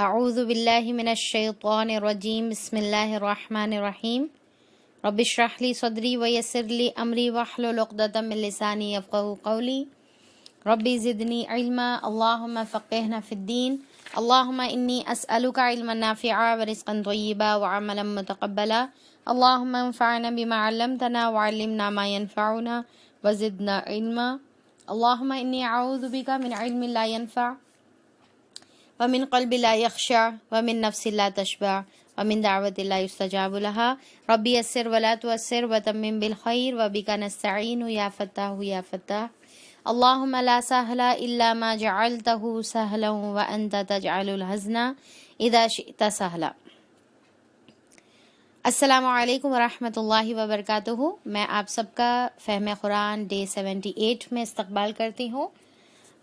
اعوذ باللہ من الشیطان الرجیم بسم اللہ الرحمن الرحیم رب اشرح لی صدری ویسر لی امری واحلل عقدۃ من لسانی یفقہوا قولی ربی زدنی علما اللہم فقہنا فی الدین اللہم انی اسألک علما نافعا ورزقا طیبا وعملا متقبلا اللہم انفعنا بما علمتنا وعلمنا ما ينفعنا وزدنا علما اللہم انی اعوذ بک من علم لا ينفع ومن قلب لا يخشع ومن نفس لا تشبع ومن دعوة لا يستجاب لها ربي يسر ولا تؤسر وتمم بالخير وبك نستعين يا فتاح يا فتاح اللهم لا سهل إلا ما جعلته سهلا وأنت تجعل الحزن إذا شئت سهلا۔ السلام علیکم ورحمۃ اللہ وبرکاتہ۔ میں آپ سب کا فہم قرآن ڈے 78 میں استقبال کرتی ہوں۔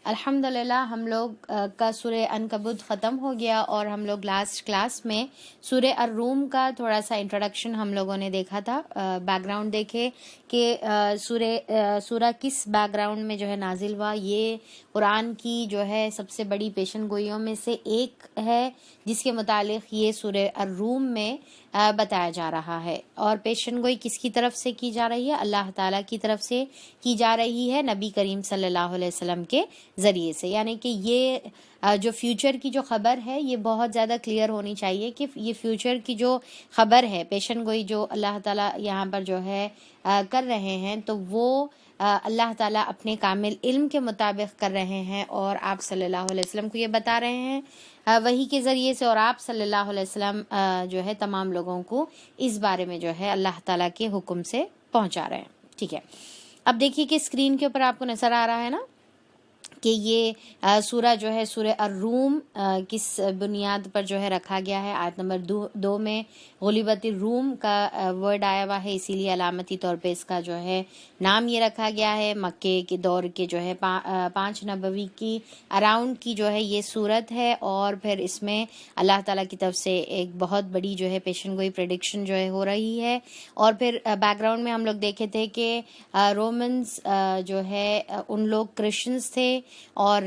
الحمدللہ ہم لوگ کا سورہ عنکبوت ختم ہو گیا اور ہم لوگ لاسٹ کلاس میں سورہ الروم کا تھوڑا سا انٹروڈکشن ہم لوگوں نے دیکھا تھا، بیک گراؤنڈ دیکھے کہ سورہ کس بیک گراؤنڈ میں جو ہے نازل ہوا۔ یہ قرآن کی جو ہے سب سے بڑی پیشن گوئیوں میں سے ایک ہے جس کے متعلق یہ سورہ الروم میں بتایا جا رہا ہے، اور پیشن گوئی کس کی طرف سے کی جا رہی ہے؟ اللہ تعالیٰ کی طرف سے کی جا رہی ہے نبی کریم صلی اللہ علیہ وسلم کے ذریعے سے، یعنی کہ یہ جو فیوچر کی جو خبر ہے یہ بہت زیادہ کلیئر ہونی چاہیے کہ یہ فیوچر کی جو خبر ہے، پیشن گوئی جو اللہ تعالیٰ یہاں پر جو ہے کر رہے ہیں، تو وہ اللہ تعالیٰ اپنے کامل علم کے مطابق کر رہے ہیں، اور آپ صلی اللہ علیہ وسلم کو یہ بتا رہے ہیں وحی کے ذریعے سے، اور آپ صلی اللہ علیہ وسلم جو ہے تمام لوگوں کو اس بارے میں جو ہے اللہ تعالیٰ کے حکم سے پہنچا رہے ہیں۔ ٹھیک ہے، اب دیکھیے کہ اسکرین کے اوپر آپ کو نظر آ رہا ہے نا کہ یہ سورہ جو ہے سورہ الروم کس بنیاد پر جو ہے رکھا گیا ہے۔ آیت نمبر 2 میں غلبت الروم کا ورڈ آیا ہوا ہے، اسی لیے علامتی طور پہ اس کا جو ہے نام یہ رکھا گیا ہے۔ مکے کے دور کے جو ہے 5 نبوی کی اراؤنڈ کی جو ہے یہ صورت ہے، اور پھر اس میں اللہ تعالیٰ کی طرف سے ایک بہت بڑی جو ہے پیشن گوئی پریڈکشن جو ہے ہو رہی ہے۔ اور پھر بیک گراؤنڈ میں ہم لوگ دیکھے تھے کہ رومنز جو ہے ان لوگ کرسچنز تھے، اور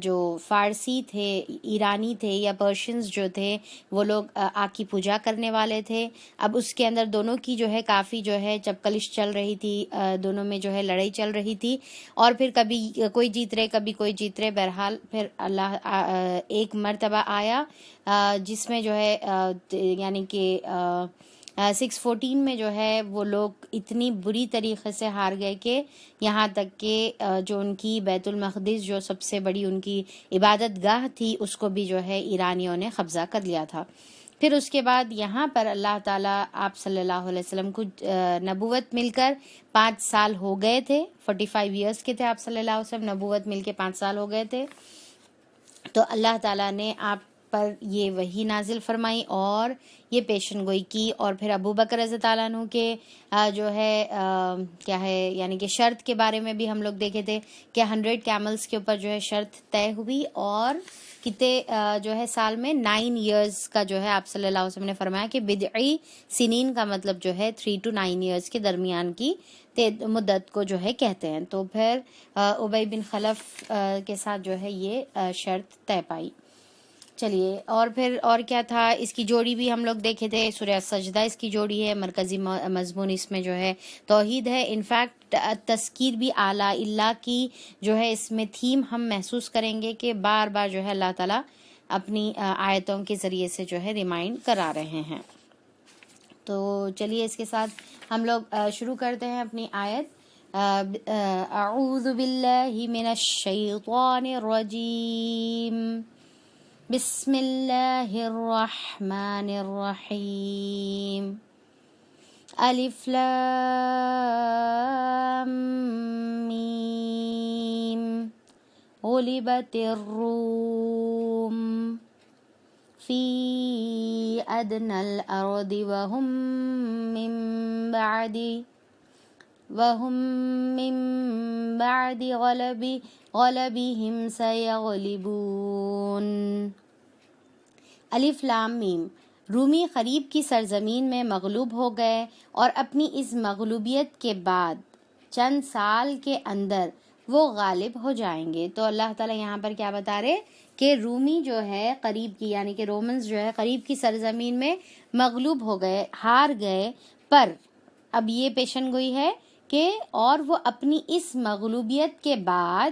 جو فارسی تھے، ایرانی تھے یا پرشینز جو تھے وہ لوگ آگ کی پوجا کرنے والے تھے۔ اب اس کے اندر دونوں کی جو ہے کافی جو ہے چپکلش چل رہی تھی، دونوں میں جو ہے لڑائی چل رہی تھی، اور پھر کبھی کوئی جیت رہے کبھی کوئی جیت رہے۔ بہرحال پھر اللہ ایک مرتبہ آیا جس میں جو ہے یعنی کہ 614 میں جو ہے وہ لوگ اتنی بری طریقے سے ہار گئے کہ یہاں تک کہ جو ان کی بیت المقدس جو سب سے بڑی ان کی عبادت گاہ تھی اس کو بھی جو ہے ایرانیوں نے قبضہ کر لیا تھا۔ پھر اس کے بعد یہاں پر اللہ تعالیٰ آپ صلی اللہ علیہ وسلم کو نبوت مل کر 5 سال ہو گئے تھے، 45 ایئرس کے تھے آپ صلی اللہ علیہ وسلم، نبوت مل کے 5 سال ہو گئے تھے۔ تو اللہ تعالیٰ نے آپ پر یہ وحی نازل فرمائی اور یہ پیشن گوئی کی، اور پھر ابو بکر رضی اللہ عنہ کے جو ہے کیا ہے یعنی کہ شرط کے بارے میں بھی ہم لوگ دیکھے تھے کہ 100 کیملز کے اوپر جو ہے شرط طے ہوئی، اور کتنے جو ہے سال میں 9 ایئرز کا جو ہے آپ صلی اللہ علیہ وسلم نے فرمایا کہ بدعی سنین کا مطلب جو ہے 3 to 9 ایئرز کے درمیان کی مدت کو جو ہے کہتے ہیں۔ تو پھر ابی بن خلف کے ساتھ جو ہے یہ شرط طے پائی۔ چلیے، اور پھر اور کیا تھا، اس کی جوڑی بھی ہم لوگ دیکھے تھے، سورہ سجدہ اس کی جوڑی ہے، مرکزی مضمون اس میں جو ہے توحید ہے۔ انفیکٹ تذکیر بھی اعلیٰ اللہ کی جو ہے اس میں تھیم ہم محسوس کریں گے کہ بار بار جو ہے اللہ تعالیٰ اپنی آیتوں کے ذریعے سے جو ہے ریمائنڈ کرا رہے ہیں۔ تو چلیے اس کے ساتھ ہم لوگ شروع کرتے ہیں اپنی آیت۔ اعوذ باللہ من الشیطان الرجیم، بسم اللہ الرحمن الرحیم، الف لام میم، غلبت الروم فی ادنى الارض وهم من بعد غلبهم سيغلبون۔ الف لام میم، رومی قریب کی سرزمین میں مغلوب ہو گئے، اور اپنی اس مغلوبیت کے بعد چند سال کے اندر وہ غالب ہو جائیں گے. تو اللہ تعالیٰ یہاں پر کیا بتا رہے کہ رومی جو ہے قریب کی یعنی کہ رومنز جو ہے قریب کی سرزمین میں مغلوب ہو گئے، ہار گئے، پر اب یہ پیشن گوئی ہے کہ اور وہ اپنی اس مغلوبیت کے بعد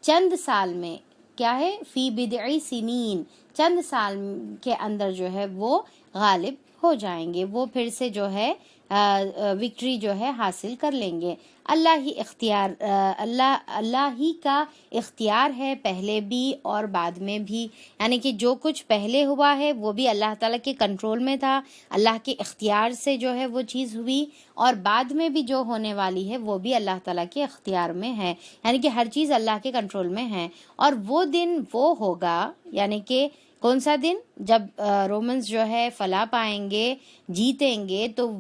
چند سال میں کیا ہے فی بضع سنین، چند سال کے اندر جو ہے وہ غالب ہو جائیں گے، وہ پھر سے جو ہے وکٹری جو ہے حاصل کر لیں گے. اللہ ہی کا اختیار ہے پہلے بھی اور بعد میں بھی، یعنی کہ جو کچھ پہلے ہوا ہے وہ بھی اللہ تعالیٰ کے کنٹرول میں تھا، اللہ کے اختیار سے جو ہے وہ چیز ہوئی، اور بعد میں بھی جو ہونے والی ہے وہ بھی اللہ تعالیٰ کے اختیار میں ہے، یعنی کہ ہر چیز اللہ کے کنٹرول میں ہے. اور وہ دن وہ ہوگا، یعنی کہ کون سا دن؟ جب رومنز جو ہے فلاح پائیں گے، جیتیں گے، تو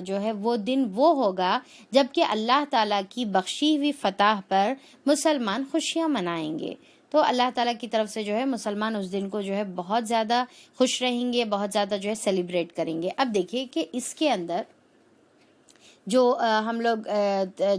جو ہے وہ دن وہ ہوگا جب کہ اللہ تعالیٰ کی بخشی ہوئی فتح پر مسلمان خوشیاں منائیں گے. تو اللہ تعالیٰ کی طرف سے جو ہے مسلمان اس دن کو جو ہے بہت زیادہ خوش رہیں گے، بہت زیادہ جو ہے سیلیبریٹ کریں گے. اب دیکھیے کہ اس کے اندر جو ہم لوگ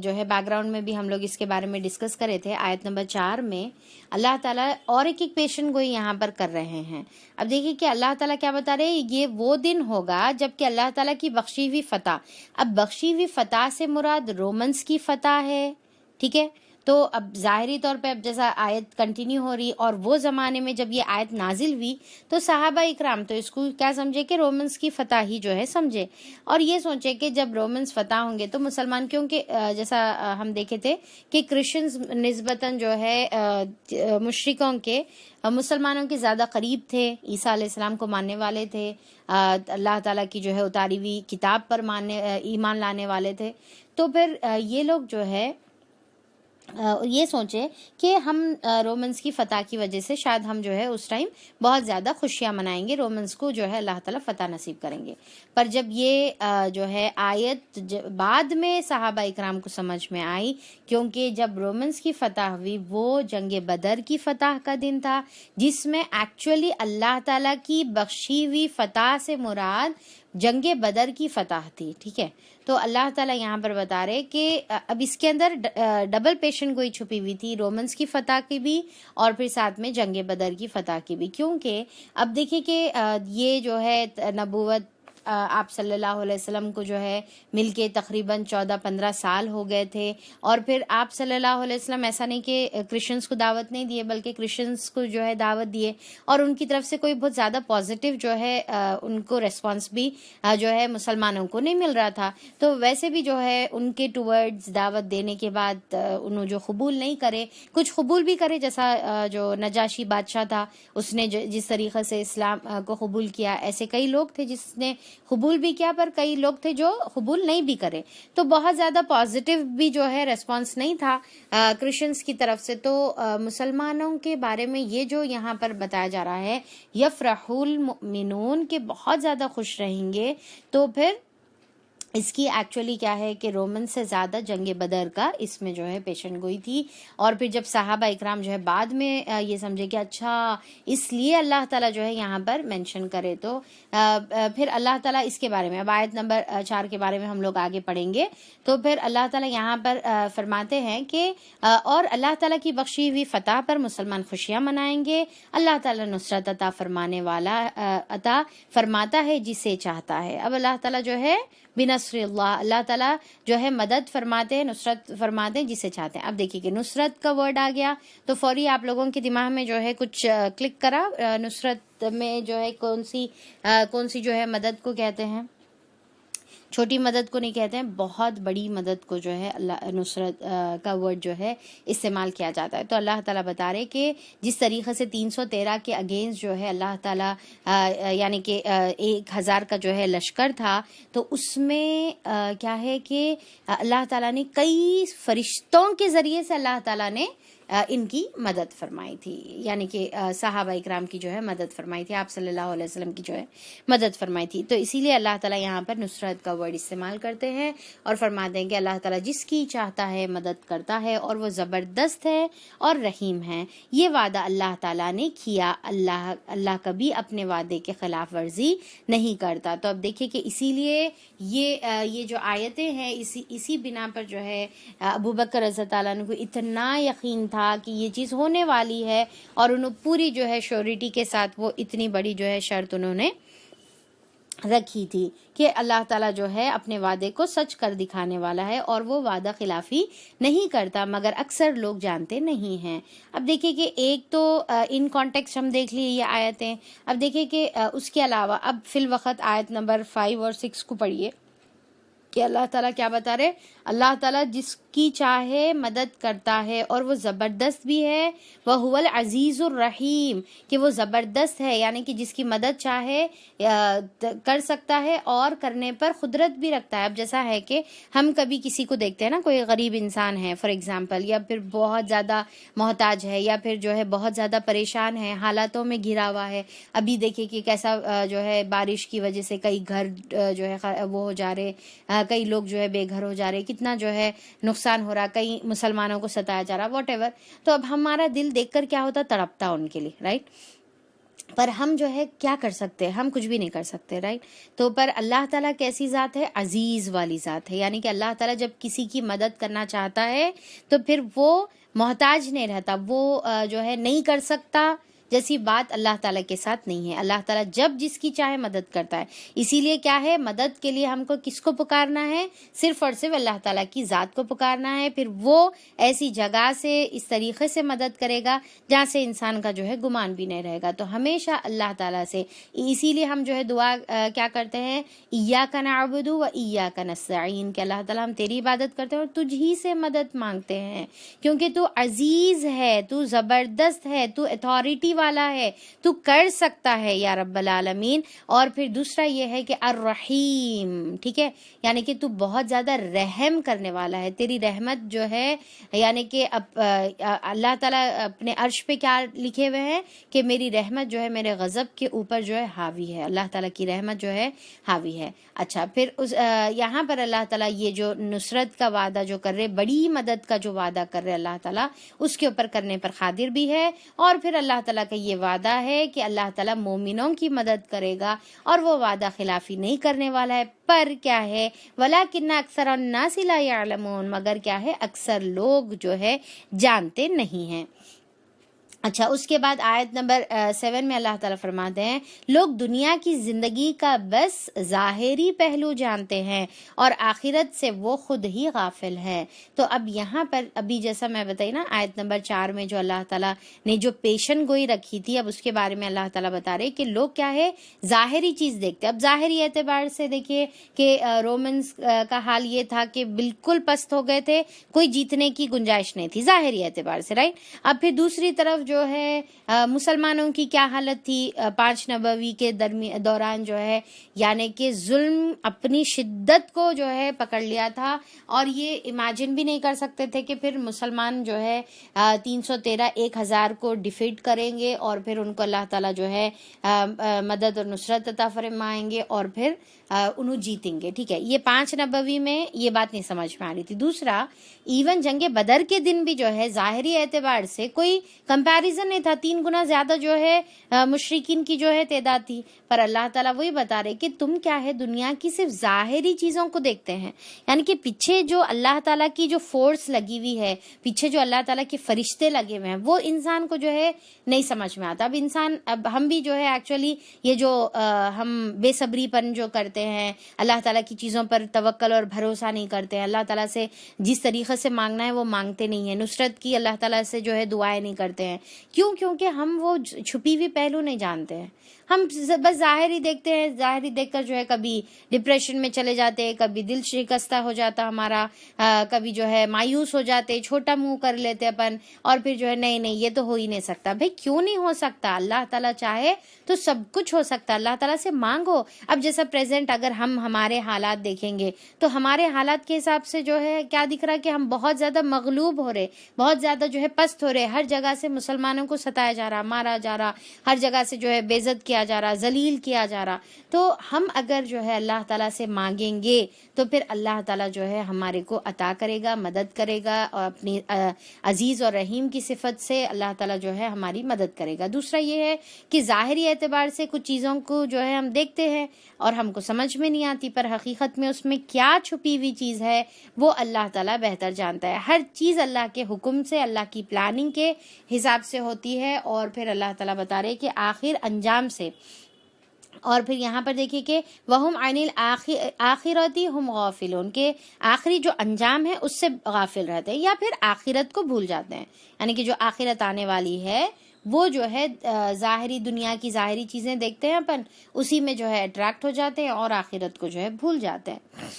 جو ہے بیک گراؤنڈ میں بھی ہم لوگ اس کے بارے میں ڈسکس کرے تھے. آیت نمبر 4 میں اللہ تعالیٰ اور ایک پیشن گوئی یہاں پر کر رہے ہیں. اب دیکھیے کہ اللہ تعالیٰ کیا بتا رہے ہیں، یہ وہ دن ہوگا جب کہ اللہ تعالیٰ کی بخشی ہوئی فتح. اب بخشی ہوئی فتح سے مراد رومنز کی فتح ہے، ٹھیک ہے. تو اب ظاہری طور پہ اب جیسا آیت کنٹینیو ہو رہی، اور وہ زمانے میں جب یہ آیت نازل ہوئی تو صحابہ اکرام تو اس کو کیا سمجھے کہ رومنز کی فتح ہی جو ہے سمجھے، اور یہ سوچے کہ جب رومنز فتح ہوں گے تو مسلمان، کیونکہ جیسا ہم دیکھے تھے کہ کرسچنز نسبتاً جو ہے مشرکوں کے مسلمانوں کے زیادہ قریب تھے، عیسیٰ علیہ السلام کو ماننے والے تھے، اللہ تعالیٰ کی جو ہے اتاری ہوئی کتاب پر ایمان لانے والے تھے. تو پھر یہ لوگ جو ہے یہ سوچے کہ ہم رومنز کی فتح کی وجہ سے شاید ہم جو ہے اس ٹائم بہت زیادہ خوشیاں منائیں گے، رومنز کو جو ہے اللہ تعالیٰ فتح نصیب کریں گے. پر جب یہ جو ہے آیت بعد میں صحابہ اکرام کو سمجھ میں آئی، کیونکہ جب رومنز کی فتح ہوئی وہ جنگ بدر کی فتح کا دن تھا، جس میں ایکچولی اللہ تعالیٰ کی بخشی ہوئی فتح سے مراد جنگ بدر کی فتح تھی، ٹھیک ہے. تو اللہ تعالیٰ یہاں پر بتا رہے کہ اب اس کے اندر ڈبل پیشن گوئی چھپی ہوئی تھی، رومنز کی فتح کی بھی اور پھر ساتھ میں جنگ بدر کی فتح کی بھی. کیونکہ اب دیکھیں کہ یہ جو ہے نبوت آپ صلی اللہ علیہ وسلم کو جو ہے مل کے تقریباً 14-15 سال ہو گئے تھے، اور پھر آپ صلی اللہ علیہ وسلم ایسا نہیں کہ کرسچنس کو دعوت نہیں دیے، بلکہ کرسچنس کو جو ہے دعوت دیے، اور ان کی طرف سے کوئی بہت زیادہ پازیٹیو جو ہے ان کو ریسپانس بھی جو ہے مسلمانوں کو نہیں مل رہا تھا. تو ویسے بھی جو ہے ان کے ٹورڈز دعوت دینے کے بعد انہوں جو قبول نہیں کرے، کچھ قبول بھی کرے، جیسا جو نجاشی بادشاہ تھا اس نے جس طریقے سے اسلام کو قبول کیا، ایسے کئی لوگ تھے جس نے قبول بھی کیا، پر کئی لوگ تھے جو قبول نہیں بھی کرے. تو بہت زیادہ پازیٹیو بھی جو ہے ریسپانس نہیں تھا کرسچنس کی طرف سے. تو مسلمانوں کے بارے میں یہ جو یہاں پر بتایا جا رہا ہے یفرح المؤمنون، کہ بہت زیادہ خوش رہیں گے، تو پھر اس کی ایکچولی کیا ہے کہ رومن سے زیادہ جنگ بدر کا اس میں جو ہے پیشن گوئی تھی. اور پھر جب صحابہ اکرام جو ہے بعد میں یہ سمجھے کہ اچھا اس لیے اللہ تعالیٰ جو ہے یہاں پر مینشن کرے، تو پھر اللہ تعالیٰ اس کے بارے میں اب آیت نمبر 4 کے بارے میں ہم لوگ آگے پڑھیں گے. تو پھر اللہ تعالیٰ یہاں پر فرماتے ہیں کہ اور اللہ تعالیٰ کی بخشی ہوئی فتح پر مسلمان خوشیاں منائیں گے. اللہ تعالیٰ نصرت عطا فرمانے والا عطا فرماتا ہے جسے چاہتا ہے. اب اللہ تعالیٰ جو ہے بنصر اللہ تعالیٰ جو ہے مدد فرماتے ہیں، نصرت فرماتے ہیں جسے چاہتے ہیں. اب دیکھیے کہ نصرت کا ورڈ آ گیا تو فوری آپ لوگوں کے دماغ میں جو ہے کچھ کلک کرا. نصرت میں جو ہے کون سی جو ہے مدد کو کہتے ہیں؟ چھوٹی مدد کو نہیں کہتے ہیں، بہت بڑی مدد کو جو ہے اللہ نصرت کا ورڈ جو ہے استعمال کیا جاتا ہے. تو اللہ تعالیٰ بتا رہے کہ جس طریقے سے 313 کے اگینسٹ جو ہے اللہ تعالیٰ یعنی کہ 1000 کا جو ہے لشکر تھا، تو اس میں کیا ہے کہ اللہ تعالیٰ نے کئی فرشتوں کے ذریعے سے اللہ تعالیٰ نے ان کی مدد فرمائی تھی، یعنی کہ صحابہ اکرام کی جو ہے مدد فرمائی تھی، آپ صلی اللہ علیہ وسلم کی جو ہے مدد فرمائی تھی. تو اسی لیے اللہ تعالیٰ یہاں پر نصرت کا ورڈ استعمال کرتے ہیں اور فرماتے ہیں کہ اللہ تعالیٰ جس کی چاہتا ہے مدد کرتا ہے اور وہ زبردست ہے اور رحیم ہے. یہ وعدہ اللہ تعالیٰ نے کیا، اللہ کبھی اپنے وعدے کے خلاف ورزی نہیں کرتا. تو اب دیکھیں کہ اسی لیے یہ جو آیتیں ہیں اسی بنا پر جو ہے ابو بکر رضی اللہ عنہ کو اتنا یقین تھا کہ یہ چیز ہونے والی ہے، اور انہوں پوری جو ہے شیورٹی کے ساتھ وہ اتنی بڑی جو ہے شرط انہوں نے رکھی تھی کہ اللہ تعالیٰ جو ہے اپنے وعدے کو سچ کر دکھانے والا ہے اور وہ وعدہ خلافی نہیں کرتا، مگر اکثر لوگ جانتے نہیں ہیں. اب دیکھیں کہ ایک تو ان کانٹیکسٹ ہم دیکھ لیے یہ آیتیں. اب دیکھیں کہ اس کے علاوہ اب فی الوقت آیت نمبر 5 اور 6 کو پڑھیے کہ اللہ تعالیٰ کیا بتا رہے. اللہ تعالیٰ جس کی چاہے مدد کرتا ہے اور وہ زبردست بھی ہے، وَهُوَ الْعَزِيزُ الرَّحِيمُ، کہ وہ زبردست ہے، یعنی کہ جس کی مدد چاہے کر سکتا ہے اور کرنے پر قدرت بھی رکھتا ہے. اب جیسا ہے کہ ہم کبھی کسی کو دیکھتے ہیں نا، کوئی غریب انسان ہے فار ایگزامپل، یا پھر بہت زیادہ محتاج ہے، یا پھر جو ہے بہت زیادہ پریشان ہے، حالاتوں میں گھرا ہوا ہے. ابھی دیکھیں کہ کیسا جو ہے بارش کی وجہ سے کئی گھر جو ہے وہ ہو جا رہے، کئی لوگ جو ہے بے گھر ہو جا رہے، کتنا جو ہے نقصان ہو رہا، کئی مسلمانوں کو ستایا جا رہا، واٹ ایور. تو اب ہمارا دل دیکھ کر کیا ہوتا، تڑپتا ان کے لیے، رائٹ. پر ہم جو ہے کیا کر سکتے ہیں، ہم کچھ بھی نہیں کر سکتے، رائٹ. تو پر اللہ تعالیٰ کیسی ذات ہے، عزیز والی ذات ہے، یعنی کہ اللہ تعالیٰ جب کسی کی مدد کرنا چاہتا ہے تو پھر وہ محتاج نہیں رہتا، وہ جو ہے نہیں کر سکتا جیسی بات اللہ تعالیٰ کے ساتھ نہیں ہے. اللہ تعالیٰ جب جس کی چاہے مدد کرتا ہے. اسی لیے کیا ہے، مدد کے لیے ہم کو کس کو پکارنا ہے، صرف اور صرف اللہ تعالیٰ کی ذات کو پکارنا ہے. پھر وہ ایسی جگہ سے اس طریقے سے مدد کرے گا جہاں سے انسان کا جو ہے گمان بھی نہیں رہے گا. تو ہمیشہ اللہ تعالیٰ سے، اسی لیے ہم جو ہے دعا کیا کرتے ہیں، ایاک نعبد و ایاک نستعین، کہ اللہ تعالیٰ ہم تیری عبادت کرتے ہیں اور تجھ ہی سے مدد مانگتے ہیں، کیونکہ تو عزیز ہے، تو زبردست ہے، تو اتھارٹی والا ہے، تو کر سکتا ہے یا رب العالمین. اور پھر دوسرا یہ ہے کہ الرحیم، ٹھیک ہے، یعنی کہ تو بہت زیادہ رحم کرنے والا ہے. تیری رحمت جو ہے، یعنی کہ اللہ تعالیٰ اپنے عرش پہ کیا لکھے ہوئے ہیں کہ میری رحمت جو ہے میرے غضب کے اوپر جو ہے حاوی ہے. اللہ تعالیٰ کی رحمت جو ہے حاوی ہے. اچھا، پھر یہاں پر اللہ تعالیٰ یہ جو نصرت کا وعدہ جو کر رہے، بڑی مدد کا جو وعدہ کر رہے اللہ تعالیٰ، اس کے اوپر کرنے پر قادر بھی ہے. اور پھر اللہ تعالیٰ کا یہ وعدہ ہے کہ اللہ تعالیٰ مومنوں کی مدد کرے گا اور وہ وعدہ خلافی نہیں کرنے والا ہے. پر کیا ہے، وَلَكِنَّ أَكْثَرَ النَّاسِ لَا يَعْلَمُونَ، مگر کیا ہے، اکثر لوگ جو ہے جانتے نہیں ہیں. اچھا، اس کے بعد آیت نمبر 7 میں اللہ تعالیٰ فرماتے ہیں، لوگ دنیا کی زندگی کا بس ظاہری پہلو جانتے ہیں اور آخرت سے وہ خود ہی غافل ہے. تو اب یہاں پر ابھی جیسا میں بتائی نا، آیت نمبر 4 میں جو اللہ تعالیٰ نے جو پیشن گوئی رکھی تھی، اب اس کے بارے میں اللہ تعالیٰ بتا رہے کہ لوگ کیا ہے، ظاہری چیز دیکھتے. اب ظاہری اعتبار سے دیکھیے کہ رومنز کا حال یہ تھا کہ بالکل پست ہو گئے تھے، کوئی جیتنے کی گنجائش نہیں تھی ظاہری اعتبار سے، رائٹ. اب پھر دوسری طرف جو ہے مسلمانوں کی کیا حالت تھی 5 نبوی کے دوران جو ہے، یعنی کہ ظلم اپنی شدت کو جو ہے پکڑ لیا تھا، اور یہ امیجن بھی نہیں کر سکتے تھے کہ پھر مسلمان جو ہے 313 1000 کو ڈیفیٹ کریں گے اور پھر ان کو اللہ تعالیٰ جو ہے مدد اور نصرت عطا فرمائیں گے اور پھر انہوں جیتیں گے. ٹھیک ہے، یہ 5 نبوی میں یہ بات نہیں سمجھ میں آ رہی تھی. دوسرا، ایون جنگ بدر کے دن بھی جو ہے ظاہری اعتبار سے کوئی کمپیریزن نہیں تھا، 3 گنا زیادہ جو ہے مشرکین کی جو ہے تعداد تھی. پر اللہ تعالیٰ وہی بتا رہے کہ تم کیا ہے، دنیا کی صرف ظاہری چیزوں کو دیکھتے ہیں، یعنی کہ پیچھے جو اللہ تعالیٰ کی جو فورس لگی ہوئی ہے، پیچھے جو اللہ تعالیٰ کے فرشتے لگے ہوئے ہیں، وہ انسان کو جو ہے نہیں سمجھ میں آتا. اب ہم بھی جو ہے ایکچولی یہ جو ہم بے صبری پن جو کرتے ہیں، اللہ تعالیٰ کی چیزوں پر توکل اور بھروسہ نہیں کرتے ہیں، اللہ تعالیٰ سے جس طریقے سے مانگنا ہے وہ مانگتے نہیں ہیں، نصرت کی اللہ تعالیٰ سے جو ہے دعائیں نہیں کرتے ہیں. کیوں؟ کیونکہ ہم وہ چھپی ہوئی پہلو نہیں جانتے ہیں. ہم بس ظاہری دیکھتے ہیں، ظاہری دیکھ کر جو ہے کبھی ڈپریشن میں چلے جاتے، کبھی دل شکستہ ہو جاتا ہمارا، کبھی جو ہے مایوس ہو جاتے، چھوٹا منہ کر لیتے اپن، اور پھر جو ہے نہیں یہ تو ہو ہی نہیں سکتا. بھائی کیوں نہیں ہو سکتا؟ اللہ تعالیٰ چاہے تو سب کچھ ہو سکتا. اللہ تعالیٰ سے مانگو. اب جیسا پریزنٹ اگر ہم ہمارے حالات دیکھیں گے تو ہمارے حالات کے حساب سے جو ہے کیا دکھ رہا ہے کہ ہم بہت زیادہ مغلوب ہو رہے، بہت زیادہ جو ہے پست ہو رہے. ہر جگہ سے مسلمانوں کو ستایا جا رہا، مارا جا رہا، ہر جگہ سے جو ہے بے عزت کیا جا رہا، ذلیل کیا جا رہا. تو ہم اگر جو ہے اللہ تعالیٰ سے مانگیں گے تو پھر اللہ تعالیٰ جو ہے ہمارے کو عطا کرے گا، مدد کرے گا، اور اپنی عزیز اور رحیم کی صفت سے اللہ تعالیٰ جو ہے ہماری مدد کرے گا. دوسرا یہ ہے کہ ظاہری اعتبار سے کچھ چیزوں کو جو ہے ہم دیکھتے ہیں اور ہم کو سمجھ میں نہیں آتی، پر حقیقت میں اس میں کیا چھپی ہوئی چیز ہے وہ اللہ تعالیٰ بہتر جانتا ہے. ہر چیز اللہ کے حکم سے، اللہ کی پلاننگ کے حساب سے ہوتی ہے، اور پھر اللہ تعالیٰ بتا رہے کہ آخر انجام سے. اور پھر یہاں پر دیکھیے کہ وَهُمْ عَنِ الْآخِرَةِ هُمْ غَافِلُونَ، کہ آخری جو انجام ہے اس سے غافل رہتے ہیں یا پھر آخرت کو بھول جاتے ہیں. یعنی کہ جو آخرت آنے والی ہے وہ جو ہے ظاہری دنیا کی ظاہری چیزیں دیکھتے ہیں اپن، اسی میں جو ہے اٹریکٹ ہو جاتے ہیں اور آخرت کو جو ہے بھول جاتے ہیں.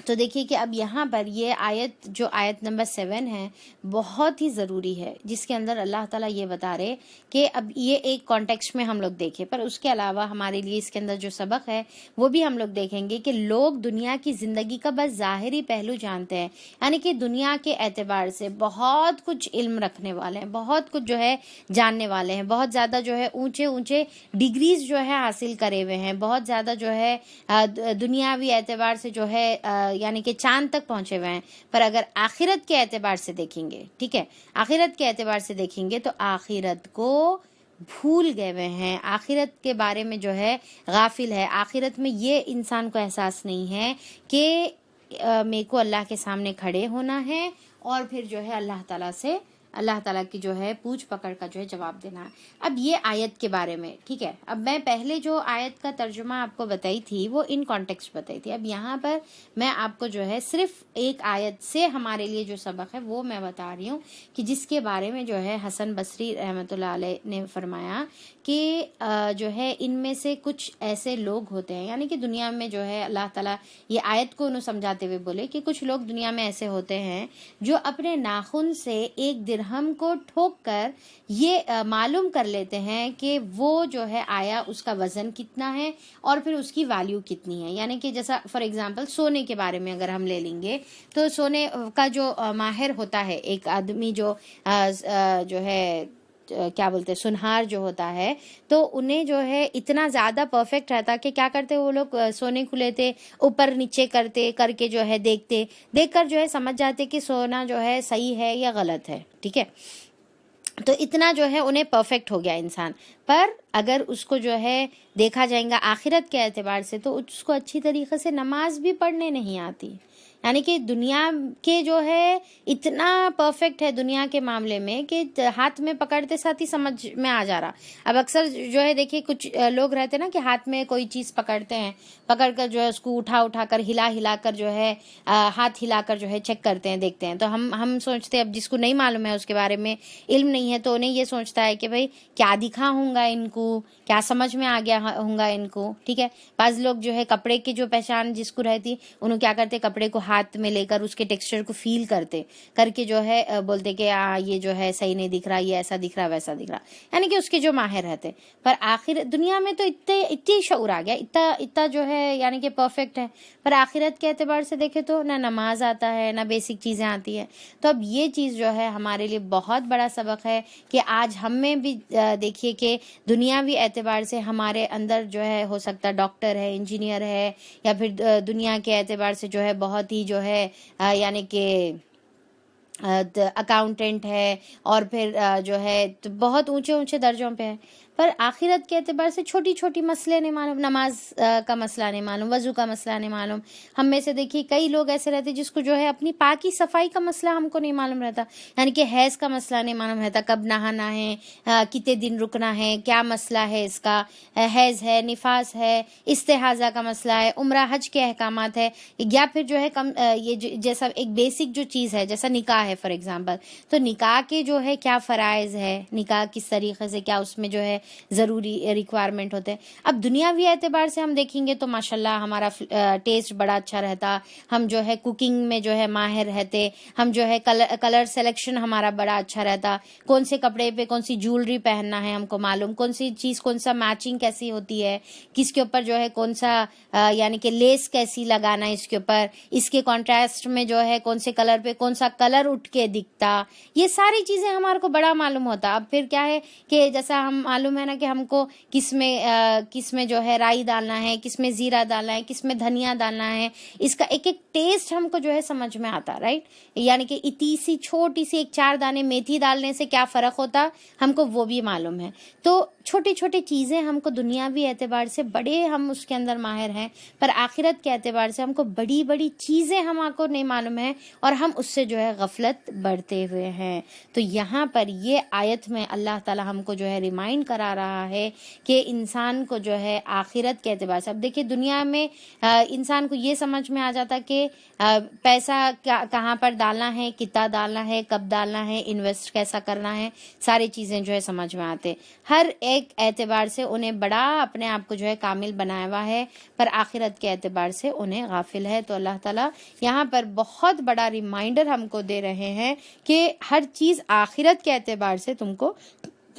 تو دیکھیے کہ اب یہاں پر یہ آیت جو آیت نمبر 7 ہے بہت ہی ضروری ہے، جس کے اندر اللہ تعالیٰ یہ بتا رہے کہ اب یہ ایک کانٹیکسٹ میں ہم لوگ دیکھیں، پر اس کے علاوہ ہمارے لیے اس کے اندر جو سبق ہے وہ بھی ہم لوگ دیکھیں گے کہ لوگ دنیا کی زندگی کا بس ظاہری پہلو جانتے ہیں. یعنی کہ دنیا کے اعتبار سے بہت کچھ علم رکھنے والے ہیں، بہت کچھ جو ہے جاننے والے ہیں، بہت زیادہ جو ہے اونچے اونچے ڈگریز جو ہے حاصل کرے ہوئے ہیں، بہت زیادہ جو ہے دنیاوی اعتبار سے جو ہے یعنی کہ چاند تک پہنچے ہوئے ہیں. پر اگر آخرت کے اعتبار سے دیکھیں گے، ٹھیک ہے، آخرت کے اعتبار سے دیکھیں گے تو آخرت کو بھول گئے ہوئے ہیں، آخرت کے بارے میں جو ہے غافل ہے. آخرت میں یہ انسان کو احساس نہیں ہے کہ میرے کو اللہ کے سامنے کھڑے ہونا ہے اور پھر جو ہے اللہ تعالیٰ سے، اللہ تعالیٰ کی جو ہے پوچھ پکڑ کا جو ہے جواب دینا ہے. اب یہ آیت کے بارے میں، ٹھیک ہے، اب میں پہلے جو آیت کا ترجمہ آپ کو بتائی تھی وہ ان کانٹیکسٹ بتائی تھی. اب یہاں پر میں آپ کو جو ہے صرف ایک آیت سے ہمارے لیے جو سبق ہے وہ میں بتا رہی ہوں کہ جس کے بارے میں جو ہے حسن بصری رحمۃ اللہ علیہ نے فرمایا کہ جو ہے ان میں سے کچھ ایسے لوگ ہوتے ہیں، یعنی کہ دنیا میں جو ہے اللہ تعالیٰ یہ آیت کو انہوں سمجھاتے ہوئے بولے کہ کچھ لوگ دنیا میں ایسے ہوتے ہیں جو اپنے ناخن سے ایک درہم کو ٹھوک کر یہ معلوم کر لیتے ہیں کہ وہ جو ہے آیا اس کا وزن کتنا ہے اور پھر اس کی ویلیو کتنی ہے. یعنی کہ جیسا فار ایگزامپل سونے کے بارے میں اگر ہم لے لیں گے تو سونے کا جو ماہر ہوتا ہے، ایک آدمی جو ہے کیا بولتے سنہار جو ہوتا ہے، تو انہیں جو ہے اتنا زیادہ پرفیکٹ رہتا کہ کیا کرتے وہ لوگ سونے کو لیتے، اوپر نیچے کر کے جو ہے دیکھ کر جو ہے سمجھ جاتے کہ سونا جو ہے صحیح ہے یا غلط ہے. ٹھیک ہے، تو اتنا جو ہے انہیں پرفیکٹ ہو گیا انسان. پر اگر اس کو جو ہے دیکھا جائے گا آخرت کے اعتبار سے تو اس کو اچھی طریقے سے نماز بھی پڑھنے نہیں آتی. یعنی کہ دنیا کے جو ہے اتنا پرفیکٹ ہے دنیا کے معاملے میں کہ ہاتھ میں پکڑتے ساتھ ہی سمجھ میں آ جا رہا. اب اکثر جو ہے دیکھیے کچھ لوگ رہتے نا کہ ہاتھ میں کوئی چیز پکڑتے ہیں، پکڑ کر جو ہے اس کو اٹھا کر ہلا کر جو ہے ہاتھ ہلا کر جو ہے چیک کرتے ہیں، دیکھتے ہیں. تو ہم سوچتے ہیں، اب جس کو نہیں معلوم ہے، اس کے بارے میں علم نہیں ہے، تو انہیں یہ سوچتا ہے کہ بھائی کیا دکھا ہوں گا ان کو، کیا سمجھ میں آ گیا ہوں گا ان کو. ٹھیک ہے، بعض لوگ جو ہے کپڑے کی جو پہچان جس کو رہتی انہوں کیا کرتے، کپڑے کو ہاتھ میں لے کر اس کے ٹیکسچر کو فیل کر کے جو ہے بولتے کہ یہ جو ہے صحیح نہیں دکھ رہا، یہ ایسا دکھ رہا ویسا دکھ رہا. یعنی کہ اس کے جو ماہر رہتے. پر آخر دنیا میں تو اتنی شعور آ گیا، اتنا جو ہے یعنی کہ پرفیکٹ ہے، پر آخرت کے اعتبار سے دیکھے تو نہ نماز آتا ہے، نہ بیسک چیزیں آتی ہیں. تو اب یہ چیز جو ہے ہمارے لیے بہت بڑا سبق ہے کہ آج ہم میں بھی دیکھیے کہ دنیاوی اعتبار سے ہمارے اندر جو ہے ہو سکتا ڈاکٹر ہے، انجینئر ہے، یا پھر دنیا کے اعتبار سے جو ہے بہت ہی جو ہے یعنی کہ اکاؤنٹنٹ ہے، اور پھر جو ہے بہت اونچے درجوں پہ ہے. پر آخرت کے اعتبار سے چھوٹی چھوٹی مسئلے نہیں معلوم، نماز کا مسئلہ نہیں معلوم، وضو کا مسئلہ نہیں معلوم. ہم میں سے دیکھیے کئی لوگ ایسے رہتے جس کو جو ہے اپنی پاکی صفائی کا مسئلہ ہم کو نہیں معلوم رہتا. یعنی کہ حیض کا مسئلہ نہیں معلوم رہتا، کب نہانا ہے، کتنے دن رکنا ہے، کیا مسئلہ ہے اس کا، حیض ہے، نفاس ہے، استحاضہ کا مسئلہ ہے، عمرہ حج کے احکامات ہے، یا پھر جو ہے یہ جیسا ایک بیسک جو چیز ہے جیسا نکاح نکاح ہے فار ایگزامپل، تو نکاح کے جو ہے کیا فرائض ہے، نکاح کس طریقے سے، کیا اس میں جو ہے ضروری ریکوائرمنٹ ہوتے ہیں. اب دنیاوی اعتبار سے ہم دیکھیں گے تو ماشاءاللہ ہمارا ٹیسٹ بڑا اچھا رہتا، ہم جو ہے کوکنگ میں جو ہے ماہر رہتے، ہم جو ہے کلر سلیکشن ہمارا بڑا اچھا رہتا، کون سے کپڑے پہ کون سی جولری پہننا ہے ہم کو معلوم، کون سی چیز کون سا میچنگ کیسی ہوتی ہے، کس کے اوپر جو ہے کون سا یعنی کہ لیس کیسی لگانا ہے، اس کے اوپر اس کے کانٹراسٹ میں جو ہے کون سے کلر پہ کون سا کلر اٹھ کے دکھتا، یہ ساری چیزیں ہمارے کو بڑا معلوم ہوتا. اب پھر کیا ہے کہ جیسا ہم معلوم ہے نا کہ ہم کو کس میں جو ہے رائی ڈالنا ہے، کس میں زیرہ ڈالنا ہے، کس میں دھنیا ڈالنا ہے، اس کا ایک ایک ٹیسٹ ہم کو جو ہے سمجھ میں آتا، رائٹ. یعنی کہ اتنی سی چھوٹی سی 4 دانے میتھی ڈالنے سے کیا فرق ہوتا ہم کو وہ بھی معلوم ہے. تو چھوٹی چھوٹی چیزیں ہم کو دنیاوی اعتبار سے بڑے ہم اس کے اندر ماہر ہیں، پر آخرت کے اعتبار سے ہم کو بڑی بڑی چیزیں ہم کو نہیں معلوم ہے اور ہم اس سے جو ہے غفلت بڑھتے ہوئے ہیں. تو یہاں پر یہ آیت میں اللہ تعالی ہم کو جو ہے ریمائنڈ کرا رہا ہے کہ انسان کو جو ہے آخرت کے اعتبار سے، اب دیکھیے دنیا میں انسان کو یہ سمجھ میں آ جاتا کہ پیسہ کہاں پر ڈالنا ہے، کتنا ڈالنا ہے، کب ڈالنا ہے، انویسٹ کیسا کرنا ہے، ساری چیزیں جو ہے سمجھ میں آتے. ہر ایک اعتبار سے انہیں بڑا اپنے آپ کو جو ہے کامل بنایا ہوا ہے، پر آخرت کے اعتبار سے انہیں غافل ہے. تو اللہ تعالیٰ یہاں پر بہت بڑا ریمائنڈر ہم کو دے رہے ہیں کہ ہر چیز آخرت کے اعتبار سے تم کو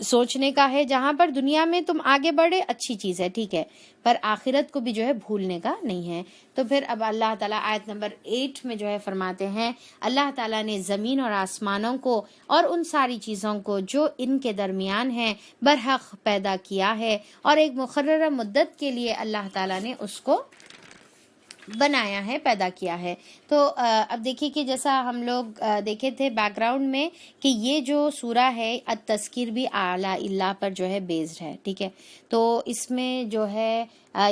سوچنے کا ہے. جہاں پر دنیا میں تم آگے بڑھے اچھی چیز ہے، ٹھیک ہے، پر آخرت کو بھی جو ہے بھولنے کا نہیں ہے. تو پھر اب اللہ تعالیٰ آیت نمبر 8 میں جو ہے فرماتے ہیں، اللہ تعالیٰ نے زمین اور آسمانوں کو اور ان ساری چیزوں کو جو ان کے درمیان ہیں برحق پیدا کیا ہے، اور ایک مقررہ مدت کے لیے اللہ تعالیٰ نے اس کو بنایا ہے، پیدا کیا ہے. تو اب دیکھیے کہ جیسا ہم لوگ دیکھے تھے بیک گراؤنڈ میں کہ یہ جو سورہ ہے التذکیر بھی اعلی اللہ پر جو ہے بیسڈ ہے، ٹھیک ہے. تو اس میں جو ہے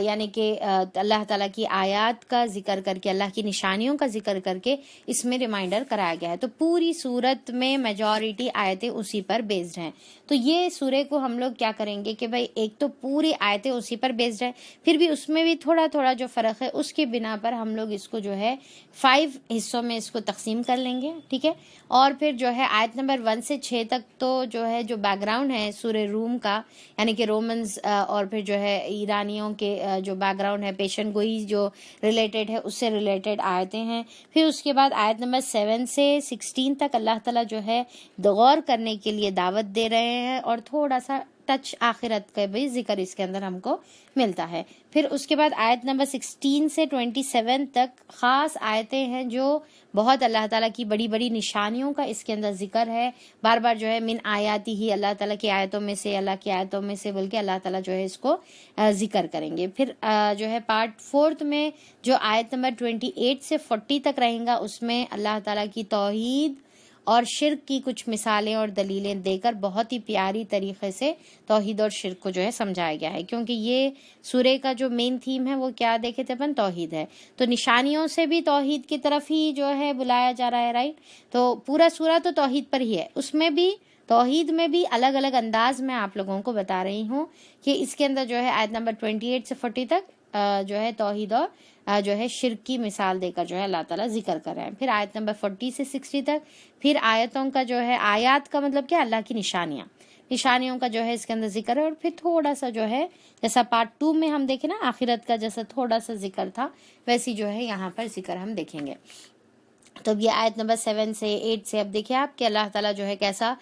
یعنی کہ اللہ تعالیٰ کی آیات کا ذکر کر کے، اللہ کی نشانیوں کا ذکر کر کے اس میں ریمائنڈر کرایا گیا ہے. تو پوری سورت میں میجورٹی آیتیں اسی پر بیسڈ ہیں. تو یہ سورہ کو ہم لوگ کیا کریں گے کہ بھائی ایک تو پوری آیتیں اسی پر بیسڈ ہے، پھر بھی اس میں بھی تھوڑا تھوڑا جو فرق ہے اس کے بنا پر ہم لوگ اس کو جو ہے 5 حصوں میں اس کو تقسیم کر لیں گے، ٹھیک ہے. اور پھر جو ہے آیت نمبر 1 سے 6 تک تو جو ہے جو بیک گراؤنڈ ہے سورہ روم کا، یعنی کہ رومنز اور پھر جو ہے ایرانیوں کے جو بیک گراؤنڈ ہے، پیشن گوئی جو ریلیٹڈ ہے اس سے ریلیٹڈ آیتیں ہیں. پھر اس کے بعد آیت نمبر 7 سے 16 تک اللہ تعالیٰ جو ہے غور کرنے کے لیے دعوت دے رہے ہیں، اور تھوڑا سا ٹچ آخرت کا بھی ذکر اس کے اندر ہم کو ملتا ہے. پھر اس کے بعد آیت نمبر 16 سے 27 تک خاص آیتیں ہیں جو بہت اللہ تعالیٰ کی بڑی بڑی نشانیوں کا اس کے اندر ذکر ہے. بار بار جو ہے من آیاتی ہی، اللہ تعالیٰ کی آیتوں میں سے، اللہ کی آیتوں میں سے بول کے اللہ تعالیٰ جو ہے اس کو ذکر کریں گے. پھر جو ہے پارٹ 4 میں جو آیت نمبر 28 سے 40 تک رہیں گا، اس میں اللہ تعالیٰ کی توحید اور شرک کی کچھ مثالیں اور دلیلیں دے کر بہت ہی پیاری طریقے سے توحید اور شرک کو جو ہے سمجھایا گیا ہے. کیونکہ یہ سورے کا جو مین تھیم ہے وہ کیا دیکھے تھے اپن، توحید ہے. تو نشانیوں سے بھی توحید کی طرف ہی جو ہے بلایا جا رہا ہے، رائٹ. تو پورا سورہ تو توحید پر ہی ہے، اس میں بھی توحید میں بھی الگ الگ انداز میں آپ لوگوں کو بتا رہی ہوں کہ اس کے اندر جو ہے آیت نمبر 28 سے 40 تک جو ہے توحید اور جو ہے شرک کی مثال دے کر جو ہے اللہ تعالیٰ ذکر کر رہے ہیں. پھر آیت نمبر 40 سے 60 تک پھر آیتوں کا جو ہے، آیات کا مطلب کیا، اللہ کی نشانیوں کا جو ہے اس کے اندر ذکر ہے. اور پھر تھوڑا سا جو ہے جیسا پارٹ 2 میں ہم دیکھیں نا آخرت کا جیسا تھوڑا سا ذکر تھا، ویسی جو ہے یہاں پر ذکر ہم دیکھیں گے. تو یہ آیت نمبر 7 سے 8 سے اب دیکھیں آپ کہ اللہ تعالیٰ جو ہے کیسا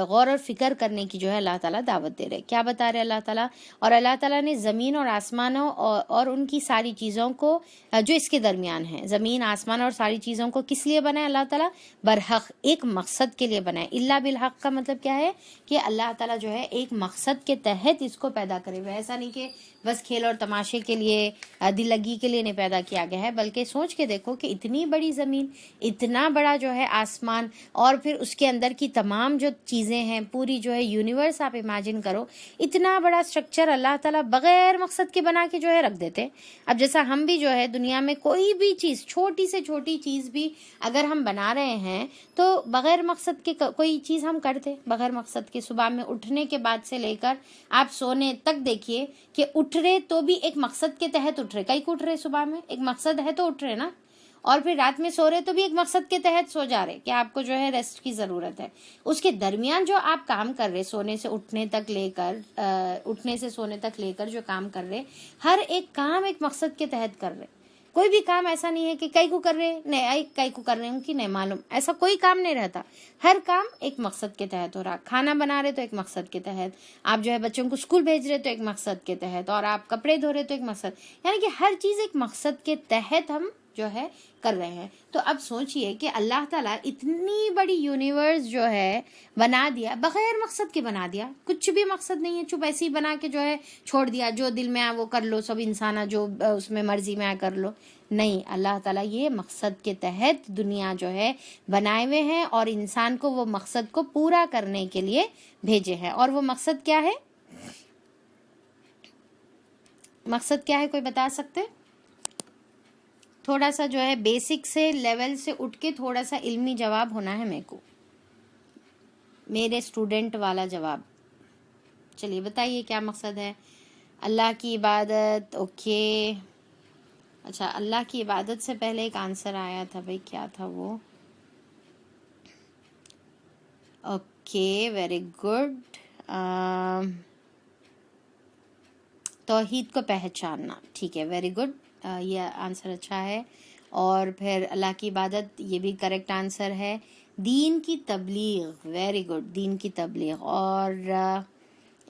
غور اور فکر کرنے کی جو ہے اللہ تعالیٰ دعوت دے رہے. کیا بتا رہے اللہ تعالیٰ، اور اللہ تعالیٰ نے زمین اور آسمانوں اور ان کی ساری چیزوں کو جو اس کے درمیان ہیں، زمین آسمان اور ساری چیزوں کو کس لیے بنائے اللہ تعالیٰ، برحق ایک مقصد کے لیے بنائے. اللہ بالحق کا مطلب کیا ہے کہ اللہ تعالیٰ جو ہے ایک مقصد کے تحت اس کو پیدا کرے ہوئے. ایسا نہیں کہ بس کھیل اور تماشے کے لیے، دل لگی کے لیے نہیں پیدا کیا گیا ہے، بلکہ سوچ کے دیکھو کہ اتنی بڑی زمین، اتنا بڑا جو ہے آسمان، اور پھر اس کے اندر کی تمام جو چیزیں ہیں، پوری جو ہے یونیورس آپ امیجن کرو، اتنا بڑا سٹرکچر اللہ تعالیٰ بغیر مقصد کے بنا کے جو ہے رکھ دیتے. اب جیسا ہم بھی جو ہے دنیا میں کوئی بھی چیز، چھوٹی سے چھوٹی چیز بھی اگر ہم بنا رہے ہیں تو بغیر مقصد کے کوئی چیز ہم کرتے، بغیر مقصد کے. صبح میں اٹھنے کے بعد سے لے کر آپ سونے تک دیکھیے کہ اٹھ رہے تو بھی ایک مقصد کے تحت اٹھ رہے. کئی کو اٹھ رہے صبح میں، ایک مقصد ہے تو اٹھ رہے نا. اور پھر رات میں سو رہے تو بھی ایک مقصد کے تحت سو جا رہے کہ آپ کو جو ہے ریسٹ کی ضرورت ہے. اس کے درمیان جو آپ کام کر رہے سونے سے اٹھنے تک لے کر اٹھنے سے سونے تک لے کر جو کام کر رہے, ہر ایک کام ایک مقصد کے تحت کر رہے. کوئی بھی کام ایسا نہیں ہے کہ کئی کو کر رہے نہیں کئی کو کر رہے ہوں کہ نہیں معلوم, ایسا کوئی کام نہیں رہتا. ہر کام ایک مقصد کے تحت ہو رہا. کھانا بنا رہے تو ایک مقصد کے تحت, آپ جو ہے بچوں کو اسکول بھیج رہے تو ایک مقصد کے تحت, اور آپ کپڑے دھو رہے تو ایک مقصد, یعنی کہ ہر چیز ایک مقصد کے تحت ہم جو ہے کر رہے ہیں. تو اب سوچئے کہ اللہ تعالیٰ اتنی بڑی یونیورس جو ہے بنا دیا, بغیر مقصد کے بنا دیا, کچھ بھی مقصد نہیں ہے, چپ ایسے ہی بنا کے جو ہے چھوڑ دیا, جو دل میں آ وہ کر لو, سب انسان جو اس میں مرضی میں آ کر لو. نہیں, اللہ تعالیٰ یہ مقصد کے تحت دنیا جو ہے بنائے ہوئے ہیں, اور انسان کو وہ مقصد کو پورا کرنے کے لیے بھیجے ہیں. اور وہ مقصد کیا ہے؟ مقصد کیا ہے, کوئی بتا سکتے؟ تھوڑا سا جو ہے بیسک سے لیول سے اٹھ کے تھوڑا سا علمی جواب ہونا ہے میرے کو, میرے اسٹوڈنٹ والا جواب. چلیے بتائیے کیا مقصد ہے؟ اللہ کی عبادت. اوکے, اچھا, اللہ کی عبادت سے پہلے ایک آنسر آیا تھا بھائی, کیا تھا وہ؟ Okay, very good. توحید کو پہچاننا, ٹھیک ہے, ویری گڈ, یہ آنسر اچھا ہے. اور پھر اللہ کی عبادت, یہ بھی کریکٹ آنسر ہے. دین کی تبلیغ, ویری گڈ, دین کی تبلیغ. اور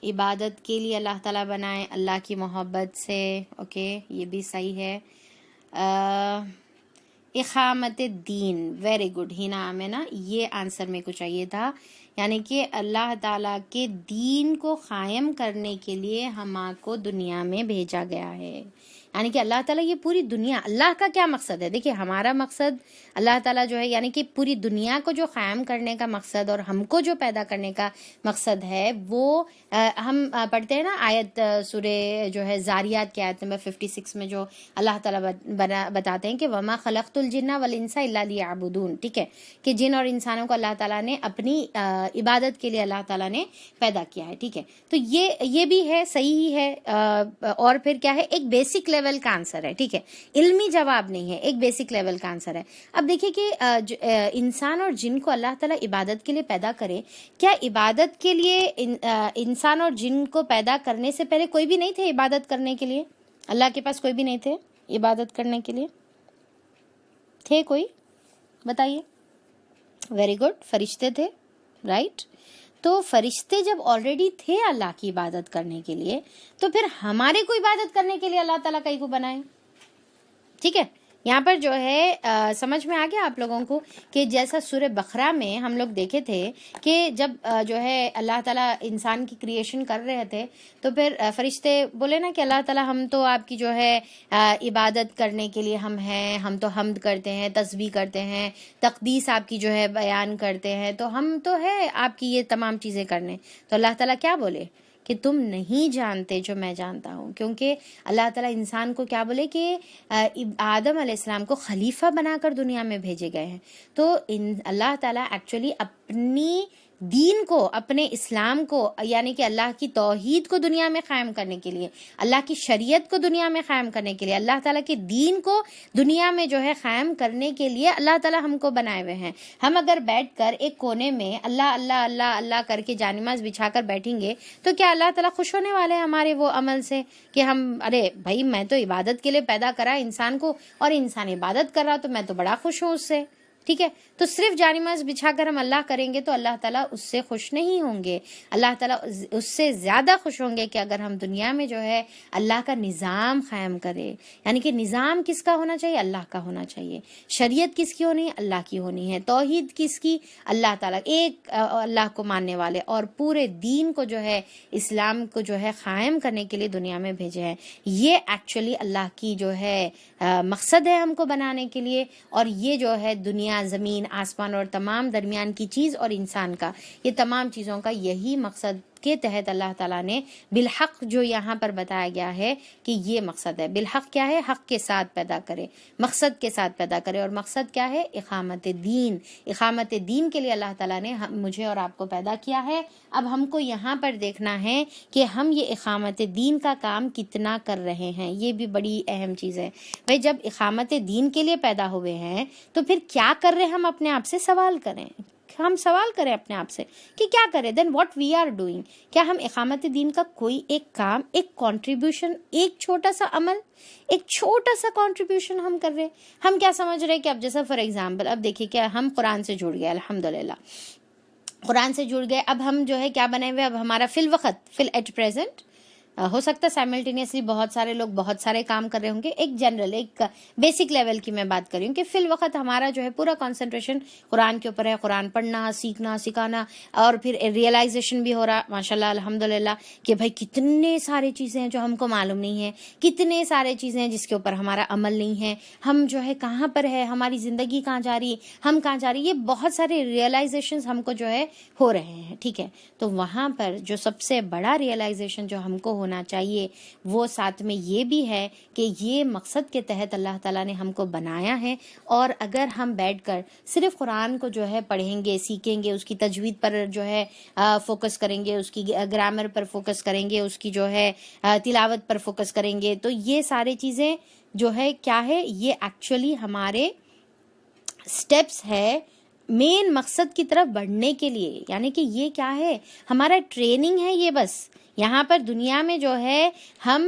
عبادت کے لیے اللہ تعالیٰ بنائے اللہ کی محبت سے, اوکے, یہ بھی صحیح ہے. اقامت دین, ویری گڈ ہینا آمینہ, یہ آنسر میرے کو چاہیے تھا. یعنی کہ اللہ تعالیٰ کے دین کو قائم کرنے کے لیے ہما کو دنیا میں بھیجا گیا ہے. یعنی کہ اللہ تعالیٰ یہ پوری دنیا, اللہ کا کیا مقصد ہے؟ دیکھیے ہمارا مقصد اللہ تعالیٰ جو ہے یعنی کہ پوری دنیا کو جو قائم کرنے کا مقصد اور ہم کو جو پیدا کرنے کا مقصد ہے, وہ ہم پڑھتے ہیں نا آیت سورہ جو ہے زاریات کی آیت نمبر 56 میں جو اللہ تعالیٰ بتاتے ہیں کہ وما خلقت الجن والانس الا لیعبدون, ٹھیک ہے, کہ جن اور انسانوں کو اللہ تعالیٰ نے اپنی عبادت کے لیے اللہ تعالیٰ نے پیدا کیا ہے, ٹھیک ہے. تو یہ بھی ہے, صحیح ہی ہے. اور پھر کیا ہے, ایک بیسک لیول کا آنسر ہے, ٹھیک ہے, علمی جواب نہیں ہے, ایک بیسک لیول کا آنسر ہے. اب دیکھیے کہ انسان اور جن کو اللہ تعالیٰ عبادت کے لیے پیدا کرے, کیا عبادت کے لیے انسان اور جن کو پیدا کرنے سے پہلے کوئی بھی نہیں تھے عبادت کرنے کے لیے؟ اللہ کے پاس کوئی بھی نہیں تھے عبادت کرنے کے لیے؟ تھے کوئی؟ بتائیے. ویری گڈ, فرشتے تھے, رائٹ. تو فرشتے جب آلریڈی تھے اللہ کی عبادت کرنے کے لیے, تو پھر ہمارے کو عبادت کرنے کے لیے اللہ تعالیٰ کئی کو بنائے, ٹھیک ہے. یہاں پر جو ہے سمجھ میں آ گیا آپ لوگوں کو کہ جیسا سورہ بقرہ میں ہم لوگ دیکھے تھے کہ جب جو ہے اللہ تعالیٰ انسان کی کریشن کر رہے تھے, تو پھر فرشتے بولے نا کہ اللہ تعالیٰ ہم تو آپ کی جو ہے عبادت کرنے کے لیے ہم ہیں, ہم تو حمد کرتے ہیں, تسبیح کرتے ہیں, تقدیس آپ کی جو ہے بیان کرتے ہیں, تو ہم تو ہے آپ کی یہ تمام چیزیں کرنے. تو اللہ تعالیٰ کیا بولے کہ تم نہیں جانتے جو میں جانتا ہوں, کیونکہ اللہ تعالیٰ انسان کو کیا بولے کہ آدم علیہ السلام کو خلیفہ بنا کر دنیا میں بھیجے گئے ہیں. تو اللہ تعالیٰ ایکچولی اپنی دین کو, اپنے اسلام کو, یعنی کہ اللہ کی توحید کو دنیا میں قائم کرنے کے لیے, اللہ کی شریعت کو دنیا میں قائم کرنے کے لیے, اللہ تعالیٰ کے دین کو دنیا میں جو ہے قائم کرنے کے لیے اللہ تعالیٰ ہم کو بنائے ہوئے ہیں. ہم اگر بیٹھ کر ایک کونے میں اللہ اللہ اللہ اللہ کر کے جانماز بچھا کر بیٹھیں گے تو کیا اللہ تعالیٰ خوش ہونے والے ہیں ہمارے وہ عمل سے کہ ہم, ارے بھائی میں تو عبادت کے لیے پیدا کرا انسان کو اور انسان عبادت کر رہا تو میں تو بڑا خوش ہوں اس سے, ٹھیک ہے. تو صرف جانماز بچھا کر ہم اللہ کریں گے تو اللہ تعالیٰ اس سے خوش نہیں ہوں گے. اللہ تعالیٰ اس سے زیادہ خوش ہوں گے کہ اگر ہم دنیا میں جو ہے اللہ کا نظام قائم کرے. یعنی کہ نظام کس کا ہونا چاہیے؟ اللہ کا ہونا چاہیے. شریعت کس کی ہونی ہے؟ اللہ کی ہونی ہے. توحید کس کی؟ اللہ تعالیٰ, ایک اللہ کو ماننے والے, اور پورے دین کو جو ہے اسلام کو جو ہے قائم کرنے کے لیے دنیا میں بھیجے ہیں. یہ ایکچولی اللہ کی جو ہے مقصد ہے ہم کو بنانے کے لیے. اور یہ جو ہے دنیا, زمین, آسمان اور تمام درمیان کی چیز اور انسان کا, یہ تمام چیزوں کا یہی مقصد کے تحت اللہ تعالیٰ نے بالحق جو یہاں پر بتایا گیا ہے کہ یہ مقصد ہے. بالحق کیا ہے؟ حق کے ساتھ پیدا کرے، مقصد کے ساتھ پیدا کرے. اور مقصد کیا ہے؟ اقامت دین. اقامت دین کے لیے اللہ تعالیٰ نے مجھے اور آپ کو پیدا کیا ہے. اب ہم کو یہاں پر دیکھنا ہے کہ ہم یہ اقامت دین کا کام کتنا کر رہے ہیں. یہ بھی بڑی اہم چیز ہے بھائی. جب اقامت دین کے لیے پیدا ہوئے ہیں تو پھر کیا کر رہے ہیں؟ ہم اپنے آپ سے سوال کریں. ہم سوال کریں اپنے آپ سے کہ کیا کریں. دین واٹ وی آر ڈوئنگ. کیا ہم اقامت دین کا کوئی ایک کام، ایک کنٹریبیوشن، ایک چھوٹا سا عمل، ایک چھوٹا سا کنٹریبیوشن ہم کر رہے ہیں؟ ہم کیا سمجھ رہے ہیں کہ اب جیسا فار ایگزامپل اب دیکھیے کہ ہم قرآن سے جڑ گئے، الحمدللہ قرآن سے جڑ گئے. اب ہم جو ہے کیا بنے ہوئے؟ اب ہمارا فی الوقت ایٹ پریزنٹ ہو سکتا ہے سائملٹینیسلی بہت سارے لوگ بہت سارے کام کر رہے ہوں گے. ایک جنرل، ایک بیسک لیول کی میں بات کر رہی ہوں کہ فی الوقت ہمارا جو ہے پورا کنسنٹریشن قرآن کے اوپر ہے. قرآن پڑھنا، سیکھنا، سکھانا، اور پھر ریئلائزیشن بھی ہو رہا ماشاءاللہ الحمدللہ کہ بھائی کتنے سارے چیزیں ہیں جو ہم کو معلوم نہیں ہے، کتنے سارے چیزیں ہیں جس کے اوپر ہمارا عمل نہیں ہے. ہم جو ہے کہاں پر ہے، ہماری زندگی کہاں جا رہی ہے، ہم کہاں جا رہی ہے. یہ بہت سارے ریئلائزیشن ہم کو جو ہے ہو رہے ہیں. ٹھیک ہے، تو وہاں پر جو سب سے بڑا ریئلائزیشن جو ہم کو ہونا چاہیے وہ ساتھ میں یہ بھی ہے کہ یہ مقصد کے تحت اللہ تعالیٰ نے ہم کو بنایا ہے. اور اگر ہم بیٹھ کر صرف قرآن کو جو ہے پڑھیں گے، سیکھیں گے، اس کی تجوید پر جو ہے فوکس کریں گے، اس کی گرامر پر فوکس کریں گے، اس کی جو ہے تلاوت پر فوکس کریں گے، تو یہ سارے چیزیں جو ہے کیا ہے، یہ ایکچولی ہمارے سٹیپس ہے مین مقصد کی طرف بڑھنے کے لیے. یعنی کہ یہ کیا ہے، ہمارا ٹریننگ ہے. یہ بس یہاں پر دنیا میں جو ہے ہم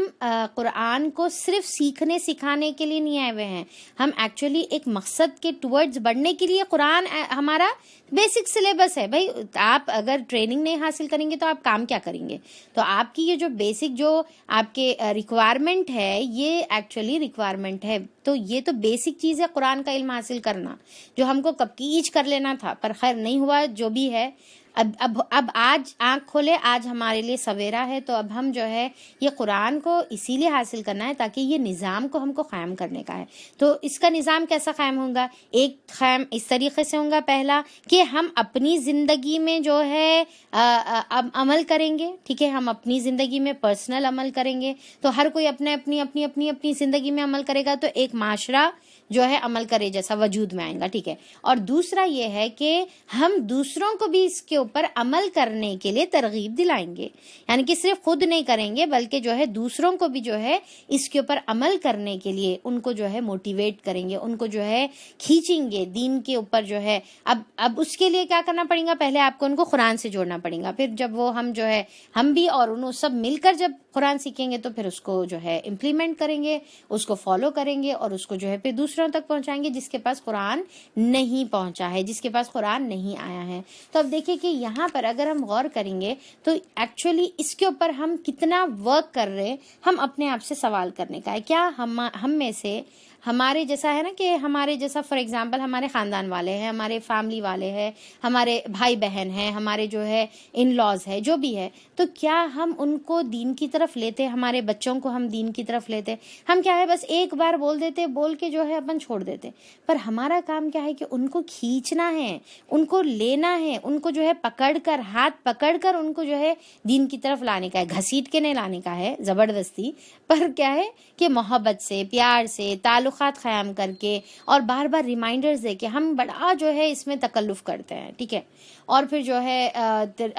قرآن کو صرف سیکھنے سکھانے کے لیے نہیں آئے ہوئے ہیں. ہم ایکچولی ایک مقصد کے ٹورڈز بڑھنے کے لیے قرآن ہمارا بیسک سلیبس ہے. بھائی آپ اگر ٹریننگ نہیں حاصل کریں گے تو آپ کام کیا کریں گے؟ تو آپ کی یہ جو بیسک جو آپ کے ریکوائرمنٹ ہے، یہ ایکچولی ریکوائرمنٹ ہے. تو یہ تو بیسک چیز ہے قرآن کا علم حاصل کرنا، جو ہم کو کب کی ایج کر لینا تھا، پر خیر نہیں ہوا. جو بھی ہے اب آج آنکھ کھولے، آج ہمارے لیے سویرا ہے. تو اب ہم جو ہے یہ قرآن کو اسی لیے حاصل کرنا ہے تاکہ یہ نظام کو ہم کو قائم کرنے کا ہے. تو اس کا نظام کیسا قائم ہوگا؟ ایک قائم اس طریقے سے ہوگا، پہلا کہ ہم اپنی زندگی میں جو ہے عمل کریں گے. ٹھیک ہے، ہم اپنی زندگی میں پرسنل عمل کریں گے. تو ہر کوئی اپنی زندگی میں عمل کرے گا تو ایک معاشرہ جو ہے عمل کرے جیسا وجود میں آئے گا. ٹھیک ہے، اور دوسرا یہ ہے کہ ہم دوسروں کو بھی اس کے اوپر عمل کرنے کے لیے ترغیب دلائیں گے. یعنی کہ صرف خود نہیں کریں گے بلکہ جو ہے دوسروں کو بھی جو ہے اس کے اوپر عمل کرنے کے لیے ان کو جو ہے موٹیویٹ کریں گے، ان کو جو ہے کھینچیں گے دین کے اوپر جو ہے. اب اس کے لیے کیا کرنا پڑے گا؟ پہلے آپ کو ان کو قرآن سے جوڑنا پڑے گا. پھر جب وہ ہم جو ہے ہم بھی اور انہوں سب مل کر جب قرآن سیکھیں گے تو پھر اس کو جو ہے امپلیمنٹ کریں گے، اس کو فالو کریں گے، اور اس کو جو ہے پھر دوسروں تک پہنچائیں گے جس کے پاس قرآن نہیں پہنچا ہے، جس کے پاس قرآن نہیں آیا ہے. تو اب دیکھیں کہ یہاں پر اگر ہم غور کریں گے تو ایکچولی اس کے اوپر ہم کتنا ورک کر رہے، ہم اپنے آپ سے سوال کرنے کا ہے. کیا ہم میں سے ہمارے جیسا ہے نا کہ ہمارے جیسا فار ایگزامپل ہمارے خاندان والے ہیں، ہمارے فیملی والے ہیں، ہمارے بھائی بہن ہیں، ہمارے جو ہے ان لاز ہے، جو بھی ہے، تو کیا ہم ان کو دین کی طرف لیتے؟ ہمارے بچوں کو ہم دین کی طرف لیتے؟ ہم کیا ہے بس ایک بار بول دیتے، بول کے جو ہے اپن چھوڑ دیتے. پر ہمارا کام کیا ہے کہ ان کو کھینچنا ہے، ان کو لینا ہے، ان کو جو ہے پکڑ کر، ہاتھ پکڑ کر ان کو جو ہے دین کی طرف لانے کا ہے. گھسیٹ کے نہیں لانے کا ہے زبردستی، پر کیا ہے کہ محبت سے، پیار سے، تعلقات قائم کر کے، اور بار بار ریمائنڈرز دے کے. ہم بڑا جو ہے اس میں تکلف کرتے ہیں. ٹھیک ہے، اور پھر جو ہے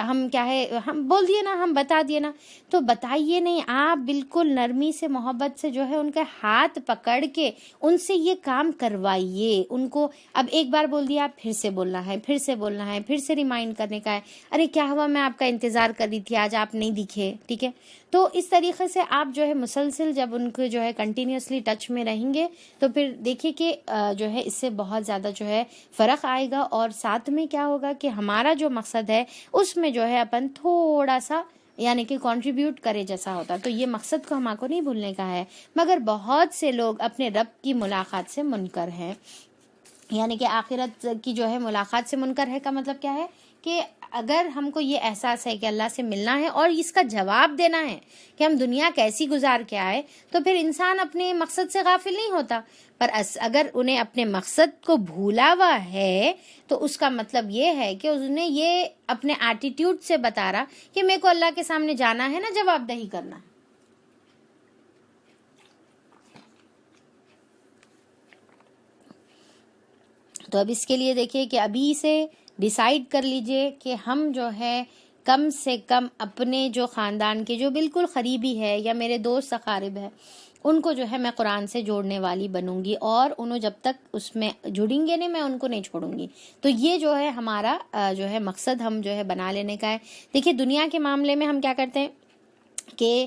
ہم کیا ہے، ہم بول دیے نا، ہم بتا دیے نا، تو بتائیے نہیں، آپ بالکل نرمی سے، محبت سے جو ہے ان کا ہاتھ پکڑ کے ان سے یہ کام کروائیے. ان کو اب ایک بار بول دیا، آپ پھر سے بولنا ہے، پھر سے بولنا ہے، پھر سے ریمائنڈ کرنے کا ہے. ارے کیا ہوا، میں آپ کا انتظار کر رہی تھی، آج آپ نہیں دکھے. ٹھیک ہے، تو اس طریقے سے آپ جو ہے مسلسل جب ان کو جو ہے کنٹینیوسلی ٹچ میں رہیں گے تو پھر دیکھیے کہ جو ہے اس سے بہت زیادہ جو ہے فرق آئے گا. اور ساتھ میں کیا ہوگا کہ ہمارا جو مقصد ہے اس میں جو ہے اپن تھوڑا سا یعنی کہ کنٹریبیوٹ کرے جیسا ہوتا. تو یہ مقصد کو ہم کو نہیں بھولنے کا ہے. مگر بہت سے لوگ اپنے رب کی ملاقات سے منکر ہیں. یعنی کہ آخرت کی جو ہے ملاقات سے منکر ہے کا مطلب کیا ہے کہ اگر ہم کو یہ احساس ہے کہ اللہ سے ملنا ہے اور اس کا جواب دینا ہے کہ ہم دنیا کیسی گزار کے آئے، تو پھر انسان اپنے مقصد سے غافل نہیں ہوتا. پر اگر انہیں اپنے مقصد کو بھولا ہوا ہے تو اس کا مطلب یہ ہے کہ انہیں یہ اپنے ایٹیٹیوڈ سے بتا رہا کہ میرے کو اللہ کے سامنے جانا ہے نا، جواب دہی کرنا ہے. تو اب اس کے لیے دیکھیے کہ ابھی سے ڈیسائیڈ کر لیجئے کہ ہم جو ہے کم سے کم اپنے جو خاندان کے جو بالکل قریبی ہے یا میرے دوست اقارب ہے ان کو جو ہے میں قرآن سے جوڑنے والی بنوں گی، اور انہوں جب تک اس میں جڑیں گے نہیں میں ان کو نہیں چھوڑوں گی. تو یہ جو ہے ہمارا جو ہے مقصد ہم جو ہے بنا لینے کا ہے. دیکھیے دنیا کے معاملے میں ہم کیا کرتے ہیں کہ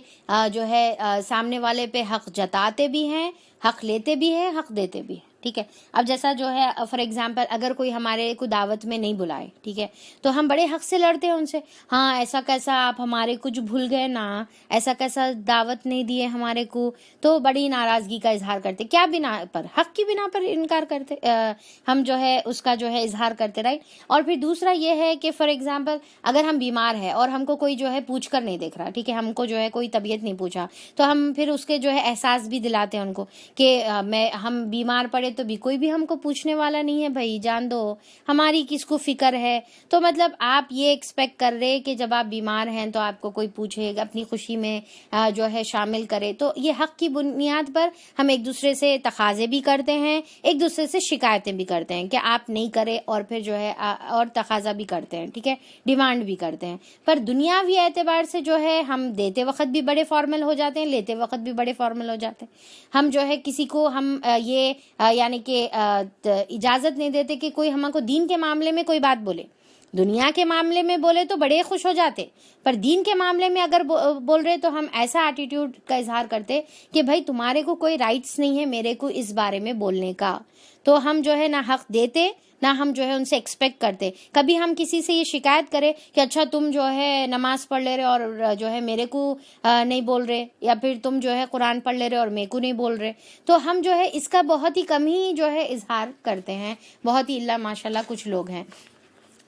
جو ہے سامنے والے پہ حق جتاتے بھی ہیں، حق لیتے بھی ہیں، حق دیتے بھی ہیں. ٹھیک ہے. اب جیسا جو ہے فار ایگزامپل اگر کوئی ہمارے کو دعوت میں نہیں بلائے، ٹھیک ہے، تو ہم بڑے حق سے لڑتے ہیں ان سے، ہاں ایسا کیسا آپ ہمارے کچھ بھول گئے نا، ایسا کیسا دعوت نہیں دیے ہمارے کو، تو بڑی ناراضگی کا اظہار کرتے. کیا بنا پر؟ حق کی بنا پر انکار کرتے، ہم جو ہے اس کا جو ہے اظہار کرتے، رائٹ. اور پھر دوسرا یہ ہے کہ فار ایگزامپل اگر ہم بیمار ہیں اور ہم کو کوئی جو ہے پوچھ کر نہیں دیکھ رہا، ٹھیک ہے، ہم کو جو ہے کوئی طبیعت نہیں پوچھا، تو ہم پھر اس کے جو ہے احساس بھی دلاتے ہیں ان کو کہ ہم بیمار پڑے تو بھی کوئی بھی ہم کو پوچھنے والا نہیں ہے، بھائی جان دو، ہماری کس کو فکر ہے. تو مطلب آپ یہ ایکسپیکٹ کر رہے کہ جب آپ بیمار ہیں تو آپ کو کوئی پوچھے، اپنی خوشی میں جو ہے شامل کرے. تو یہ حق کی بنیاد پر ہم ایک دوسرے سے تقاضے بھی کرتے ہیں، ایک دوسرے سے شکایتیں بھی کرتے ہیں کہ آپ نہیں کرے، اور پھر جو ہے اور تقاضا بھی کرتے ہیں، ٹھیک ہے، ڈیمانڈ بھی کرتے ہیں. پر دنیاوی اعتبار سے جو ہے ہم دیتے وقت بھی بڑے فارمل ہو جاتے ہیں، لیتے وقت بھی بڑے فارمل ہو جاتے ہیں. ہم جو ہے کسی کو ہم یہ یعنی کہ اجازت نہیں دیتے کہ کوئی ہم کو دین کے معاملے میں کوئی بات بولے. دنیا کے معاملے میں بولے تو بڑے خوش ہو جاتے، پر دین کے معاملے میں اگر بول رہے تو ہم ایسا ایٹیٹیوڈ کا اظہار کرتے کہ بھائی تمہارے کو کوئی رائٹس نہیں ہے میرے کو اس بارے میں بولنے کا. تو ہم جو ہے نہ حق دیتے نہ ہم جو ہے ان سے ایکسپیکٹ کرتے. کبھی ہم کسی سے یہ شکایت کرے کہ اچھا تم جو ہے نماز پڑھ لے رہے اور جو ہے میرے کو نہیں بول رہے، یا پھر تم جو ہے قرآن پڑھ لے رہے اور میرے کو نہیں بول رہے، تو ہم جو ہے اس کا بہت ہی کم ہی جو ہے اظہار کرتے ہیں، بہت ہی اللہ ماشاءاللہ کچھ لوگ ہیں.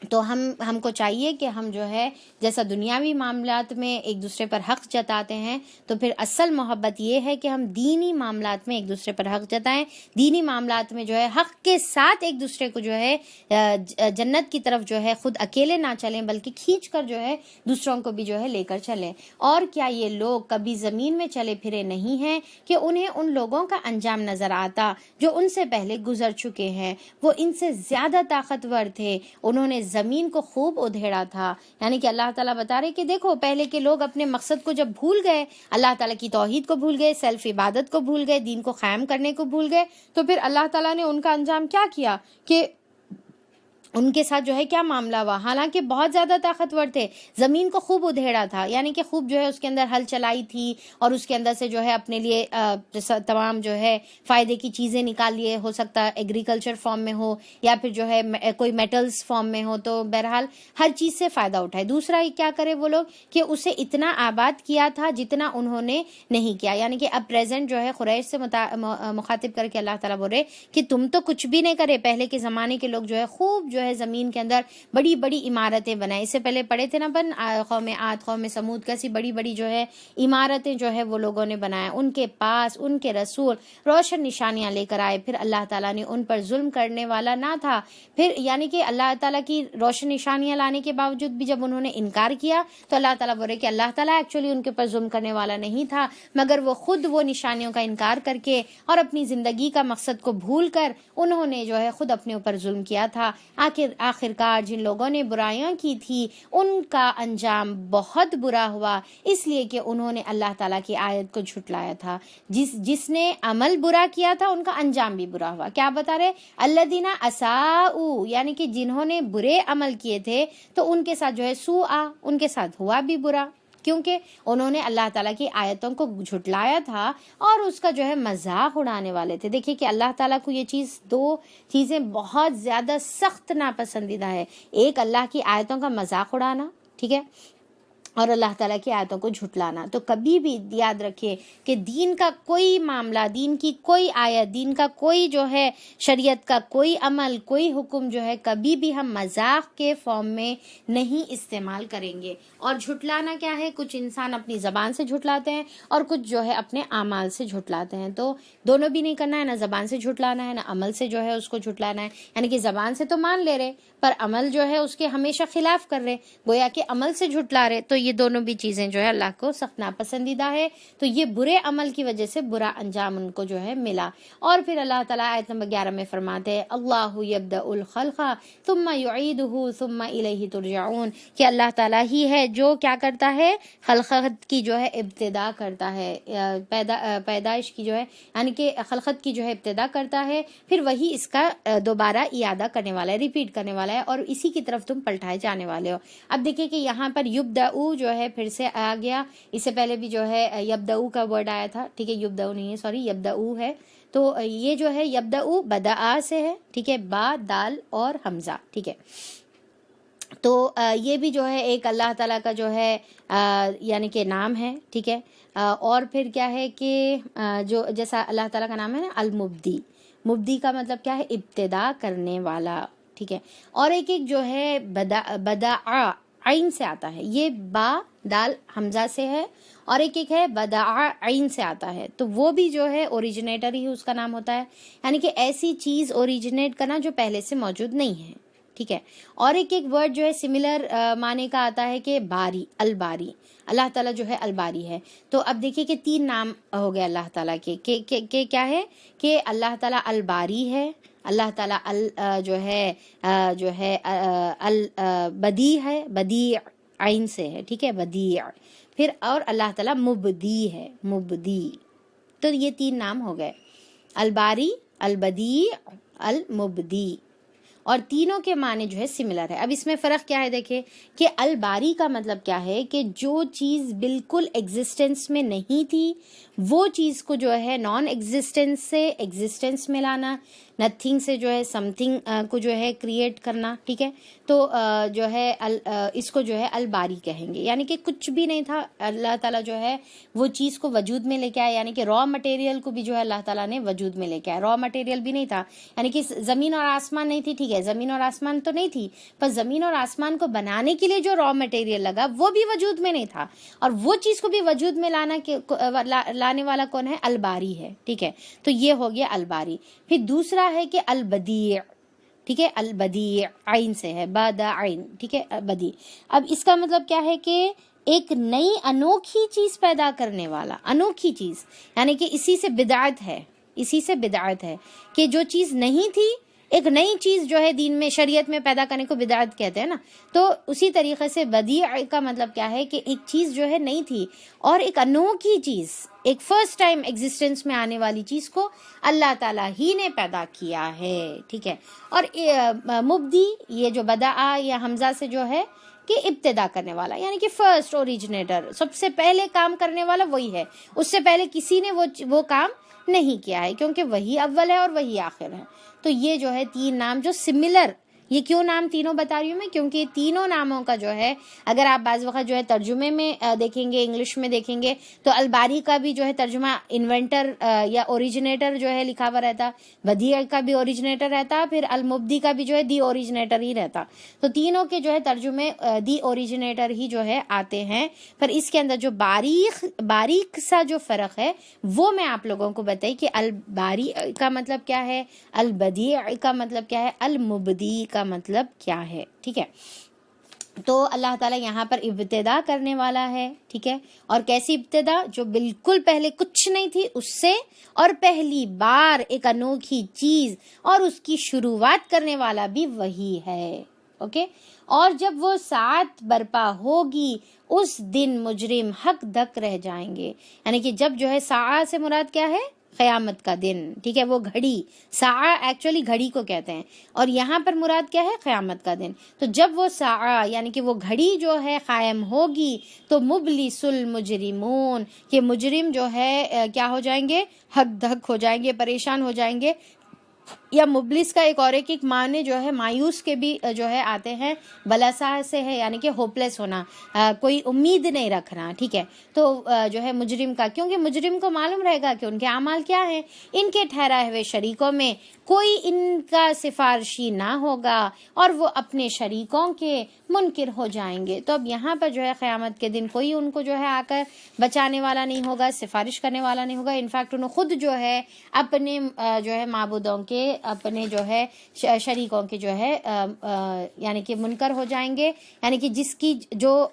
تو ہم کو چاہیے کہ ہم جو ہے جیسا دنیاوی معاملات میں ایک دوسرے پر حق جتاتے ہیں، تو پھر اصل محبت یہ ہے کہ ہم دینی معاملات میں ایک دوسرے پر حق جتائیں، دینی معاملات میں جو ہے حق کے ساتھ ایک دوسرے کو جو ہے جنت کی طرف جو ہے خود اکیلے نہ چلیں بلکہ کھینچ کر جو ہے دوسروں کو بھی جو ہے لے کر چلیں. اور کیا یہ لوگ کبھی زمین میں چلے پھرے نہیں ہیں کہ انہیں ان لوگوں کا انجام نظر آتا جو ان سے پہلے گزر چکے ہیں؟ وہ ان سے زیادہ طاقتور تھے، انہوں نے زمین کو خوب ادھیڑا تھا. یعنی کہ اللہ تعالیٰ بتا رہے کہ دیکھو پہلے کے لوگ اپنے مقصد کو جب بھول گئے، اللہ تعالیٰ کی توحید کو بھول گئے، سیلف عبادت کو بھول گئے، دین کو قائم کرنے کو بھول گئے، تو پھر اللہ تعالیٰ نے ان کا انجام کیا کیا کہ ان کے ساتھ جو ہے کیا معاملہ ہوا. حالانکہ بہت زیادہ طاقتور تھے، زمین کو خوب ادھیڑا تھا، یعنی کہ خوب جو ہے اس کے اندر ہل چلائی تھی اور اس کے اندر سے جو ہے اپنے لیے تمام جو ہے فائدے کی چیزیں نکال لیے، ہو سکتا ہے ایگریکلچر فارم میں ہو یا پھر جو ہے کوئی میٹلز فارم میں ہو، تو بہرحال ہر چیز سے فائدہ اٹھائے. دوسرا کیا کرے وہ لوگ کہ اسے اتنا آباد کیا تھا جتنا انہوں نے نہیں کیا. یعنی کہ اب پریزنٹ جو ہے قریش سے مخاطب کر کے اللہ تعالیٰ بول رہے کہ تم تو کچھ بھی نہیں کرے. پہلے کے زمانے کے لوگ جو ہے خوب جو ہے زمین کے اندر بڑی بڑی عمارتیں بنائیں. اس سے پہلے پڑھے تھے نا قوم عاد قوم سمود کیسی بڑی بڑی جو ہے عمارتیں جو ہے وہ لوگوں نے بنایا. ان کے پاس ان کے رسول روشن نشانیاں لے کر آئے، پھر اللہ تعالیٰ نے ان پر ظلم کرنے والا نہ تھا. پھر یعنی کہ اللہ تعالیٰ کی روشن نشانیاں لانے کے باوجود بھی جب انہوں نے انکار کیا تو اللہ تعالیٰ بول رہے کہ اللہ تعالیٰ ایکچولی ان کے پر ظلم کرنے والا نہیں تھا، مگر وہ خود وہ نشانیوں کا انکار کر کے اور اپنی زندگی کا مقصد کو بھول کر انہوں نے جو ہے خود اپنے اوپر ظلم کیا تھا. آخرکار جن لوگوں نے برائیاں کی تھی ان کا انجام بہت برا ہوا، اس لیے کہ انہوں نے اللہ تعالیٰ کی آیت کو جھٹلایا تھا. جس نے عمل برا کیا تھا ان کا انجام بھی برا ہوا. کیا بتا رہے؟ الذین اساءوا، یعنی کہ جنہوں نے برے عمل کیے تھے تو ان کے ساتھ جو ہے سوء، ان کے ساتھ ہوا بھی برا، کیونکہ انہوں نے اللہ تعالیٰ کی آیتوں کو جھٹلایا تھا اور اس کا جو ہے مذاق اڑانے والے تھے. دیکھیے کہ اللہ تعالیٰ کو یہ دو چیزیں بہت زیادہ سخت ناپسندیدہ ہے. ایک اللہ کی آیتوں کا مذاق اڑانا، ٹھیک ہے، اور اللہ تعالیٰ کی آیتوں کو جھٹلانا. تو کبھی بھی یاد رکھیے کہ دین کا کوئی معاملہ، دین کی کوئی آیت، دین کا کوئی جو ہے شریعت کا کوئی عمل، کوئی حکم جو ہے کبھی بھی ہم مذاق کے فارم میں نہیں استعمال کریں گے. اور جھٹلانا کیا ہے؟ کچھ انسان اپنی زبان سے جھٹلاتے ہیں اور کچھ جو ہے اپنے اعمال سے جھٹلاتے ہیں. تو دونوں بھی نہیں کرنا ہے، نہ زبان سے جھٹلانا ہے نہ عمل سے جو ہے اس کو جھٹلانا ہے. یعنی کہ زبان سے تو مان لے رہے پر عمل جو ہے اس کے ہمیشہ خلاف کر رہے، گویا کہ عمل سے جھٹلا رہے. تو یہ دونوں بھی چیزیں جو ہے اللہ کو سخت ناپسندیدہ ہے. تو یہ برے عمل کی وجہ سے برا انجام ان کو جو ہے ملا. اور پھر اللہ تعالیٰ آیت نمبر 11 میں فرماتے ہیں اللہ یبدأ الخلق ثم یعیدہ ثم الیہ ترجعون، کہ اللہ تعالیٰ ہی ہے جو کیا کرتا ہے؟ خلقت کی جو ہے ابتدا کرتا ہے، پیدائش کی جو ہے یعنی کہ خلقت کی جو ہے ابتدا کرتا ہے، پھر وہی اس کا دوبارہ اعادہ کرنے والا ہے، ریپیٹ کرنے والا ہے، اور اسی کی طرف تم پلٹائے جانے والے ہو. اب دیکھیں کہ یہاں پر یبدأ جو ہے پھر سے آ گیا. اس سے پہلے بھی جو ہے یبدأ کا ورڈ آیا تھا، ٹھیک ہے، یبدأ نہیں ہے، سوری، یبدأ ہے. تو یہ جو ہے یبدأ بدأ سے ہے، ٹھیک ہے، با دال اور حمزہ، ٹھیک ہے. تو یہ بھی جو ہے ایک اللہ تعالیٰ کا جو ہے یعنی کہ نام ہے، ٹھیک ہے. اور پھر کیا ہے کہ جو جیسا اللہ تعالیٰ کا نام ہے نا المبدی، مبدی کا مطلب کیا ہے؟ ابتدا کرنے والا، ٹھیک ہے. اور ایک جو ہے بدع عین سے آتا ہے، یہ با دال حمزہ سے ہے، اور ایک ہے بدع عین سے آتا ہے. تو وہ بھی جو ہے اوریجنیٹر ہی اس کا نام ہوتا ہے، یعنی کہ ایسی چیز اوریجنیٹ کرنا جو پہلے سے موجود نہیں ہے، ٹھیک ہے. اور ایک ورڈ جو ہے سملر معنی کا آتا ہے کہ باری، الباری، اللہ تعالیٰ جو ہے الباری ہے. تو اب دیکھیے کہ 3 نام ہو گئے اللہ تعالیٰ کے کہ کیا ہے؟ کہ اللہ تعالیٰ الباری ہے، اللہ تعالیٰ جو ہے البدیع ہے، بدیع عین سے ہے، ٹھیک ہے، بدیع. پھر اور اللہ تعالیٰ مبدی ہے، مبدی. تو یہ 3 نام ہو گئے، الباری، البدیع، المبدی، اور تینوں کے معنی جو ہے سملر ہے. اب اس میں فرق کیا ہے؟ دیکھیں کہ الباری کا مطلب کیا ہے کہ جو چیز بالکل ایگزسٹنس میں نہیں تھی وہ چیز کو جو ہے نان ایگزسٹنس سے ایگزسٹنس میں لانا، نتھنگ سے جو ہے سم تھنگ کو جو ہے کریٹ کرنا، ٹھیک ہے. تو جو ہے اس کو جو ہے الباری کہیں گے، یعنی کہ کچھ بھی نہیں تھا، اللہ تعالیٰ جو ہے وہ چیز کو وجود میں لے کے آیا. یعنی کہ را مٹیریل کو بھی جو ہے اللہ تعالیٰ نے وجود میں لے کے آیا. را مٹیریل بھی نہیں تھا، یعنی کہ زمین اور آسمان نہیں تھی، ٹھیک ہے، زمین اور آسمان تو نہیں تھی، پر زمین اور آسمان کو بنانے کے لیے جو را مٹیریل لگا وہ بھی وجود میں نہیں تھا، اور وہ چیز کو بھی وجود میں لانے والا کون ہے؟ الباری ہے، ٹھیک ہے. تو یہ ہو گیا الباری. پھر دوسرا ہے کہ البدیع، ٹھیک ہے، البدیع عین سے ہے، بدع عین، ٹھیک ہے، بدیع. اب اس کا مطلب کیا ہے کہ ایک نئی انوکھی چیز پیدا کرنے والا، انوکھی چیز، یعنی کہ اسی سے بدعت ہے، اسی سے بدعت ہے کہ جو چیز نہیں تھی ایک نئی چیز جو ہے دین میں شریعت میں پیدا کرنے کو بدعت کہتے ہیں نا. تو اسی طریقے سے بدیع کا مطلب کیا ہے کہ ایک چیز جو ہے نہیں تھی اور ایک انوکھی چیز، ایک فرسٹ ٹائم ایگزسٹنس میں آنے والی چیز کو اللہ تعالیٰ ہی نے پیدا کیا ہے، ٹھیک ہے. اور مبدی، یہ جو بدع یا حمزہ سے جو ہے کہ ابتدا کرنے والا، یعنی کہ فرسٹ اوریجنیٹر، سب سے پہلے کام کرنے والا وہی ہے، اس سے پہلے کسی نے وہ کام نہیں کیا ہے، کیونکہ وہی اول ہے اور وہی آخر ہے. تو یہ جو ہے 3 نام جو سملر، یہ کیوں نام تینوں بتا رہی ہوں میں؟ کیونکہ تینوں ناموں کا جو ہے اگر آپ بعض وقت جو ہے ترجمے میں دیکھیں گے، انگلش میں دیکھیں گے، تو الباری کا بھی جو ہے ترجمہ انوینٹر یا اوریجنیٹر جو ہے لکھا ہوا رہتا، بدیع کا بھی اوریجنیٹر رہتا، پھر المبدی کا بھی جو ہے دی اوریجنیٹر ہی رہتا. تو تینوں کے جو ہے ترجمے دی اوریجنیٹر ہی جو ہے آتے ہیں. پر اس کے اندر جو باریک سا جو فرق ہے وہ میں آپ لوگوں کو بتائی کہ الباری کا مطلب کیا ہے، البدیع کا مطلب کیا ہے، المبدی کا مطلب کیا ہے، ٹھیک ہے. تو اللہ تعالیٰ یہاں پر ابتدا کرنے والا ہے، ٹھیک ہے. اور کیسی ابتدا؟ جو بالکل پہلے کچھ نہیں تھی اس سے، اور پہلی بار ایک انوکھی چیز، اور اس کی شروعات کرنے والا بھی وہی ہے، اوکے. اور جب وہ ساعت برپا ہوگی اس دن مجرم حق دک رہ جائیں گے. یعنی کہ جب جو ہے ساعت سے مراد کیا ہے؟ قیامت کا دن، ٹھیک ہے. وہ گھڑی، ساعہ ایکچولی گھڑی کو کہتے ہیں، اور یہاں پر مراد کیا ہے؟ قیامت کا دن. تو جب وہ ساعہ یعنی کہ وہ گھڑی جو ہے قائم ہوگی تو مبلس المجرمون، یہ مجرم جو ہے کیا ہو جائیں گے؟ حق دھک ہو جائیں گے، پریشان ہو جائیں گے. یا مبلس کا ایک اور ایک معنی جو ہے مایوس کے بھی جو ہے آتے ہیں، بلاسا سے ہے یعنی کہ ہوپلیس ہونا، کوئی امید نہیں رکھنا، ٹھیک ہے. تو جو ہے مجرم کا، کیونکہ مجرم کو معلوم رہے گا کہ ان کے اعمال کیا ہیں، ان کے ٹھہرائے ہوئے شریکوں میں کوئی ان کا سفارشی نہ ہوگا اور وہ اپنے شریکوں کے منکر ہو جائیں گے. تو اب یہاں پر جو ہے قیامت کے دن کوئی ان کو جو ہے آ کر بچانے والا نہیں ہوگا، سفارش کرنے والا نہیں ہوگا. انفیکٹ انہوں خود جو ہے اپنے جو ہے معبودوں کے، اپنے جو ہے شریکوں کے جو ہے یعنی کہ منکر ہو جائیں گے. یعنی کہ جس کی جو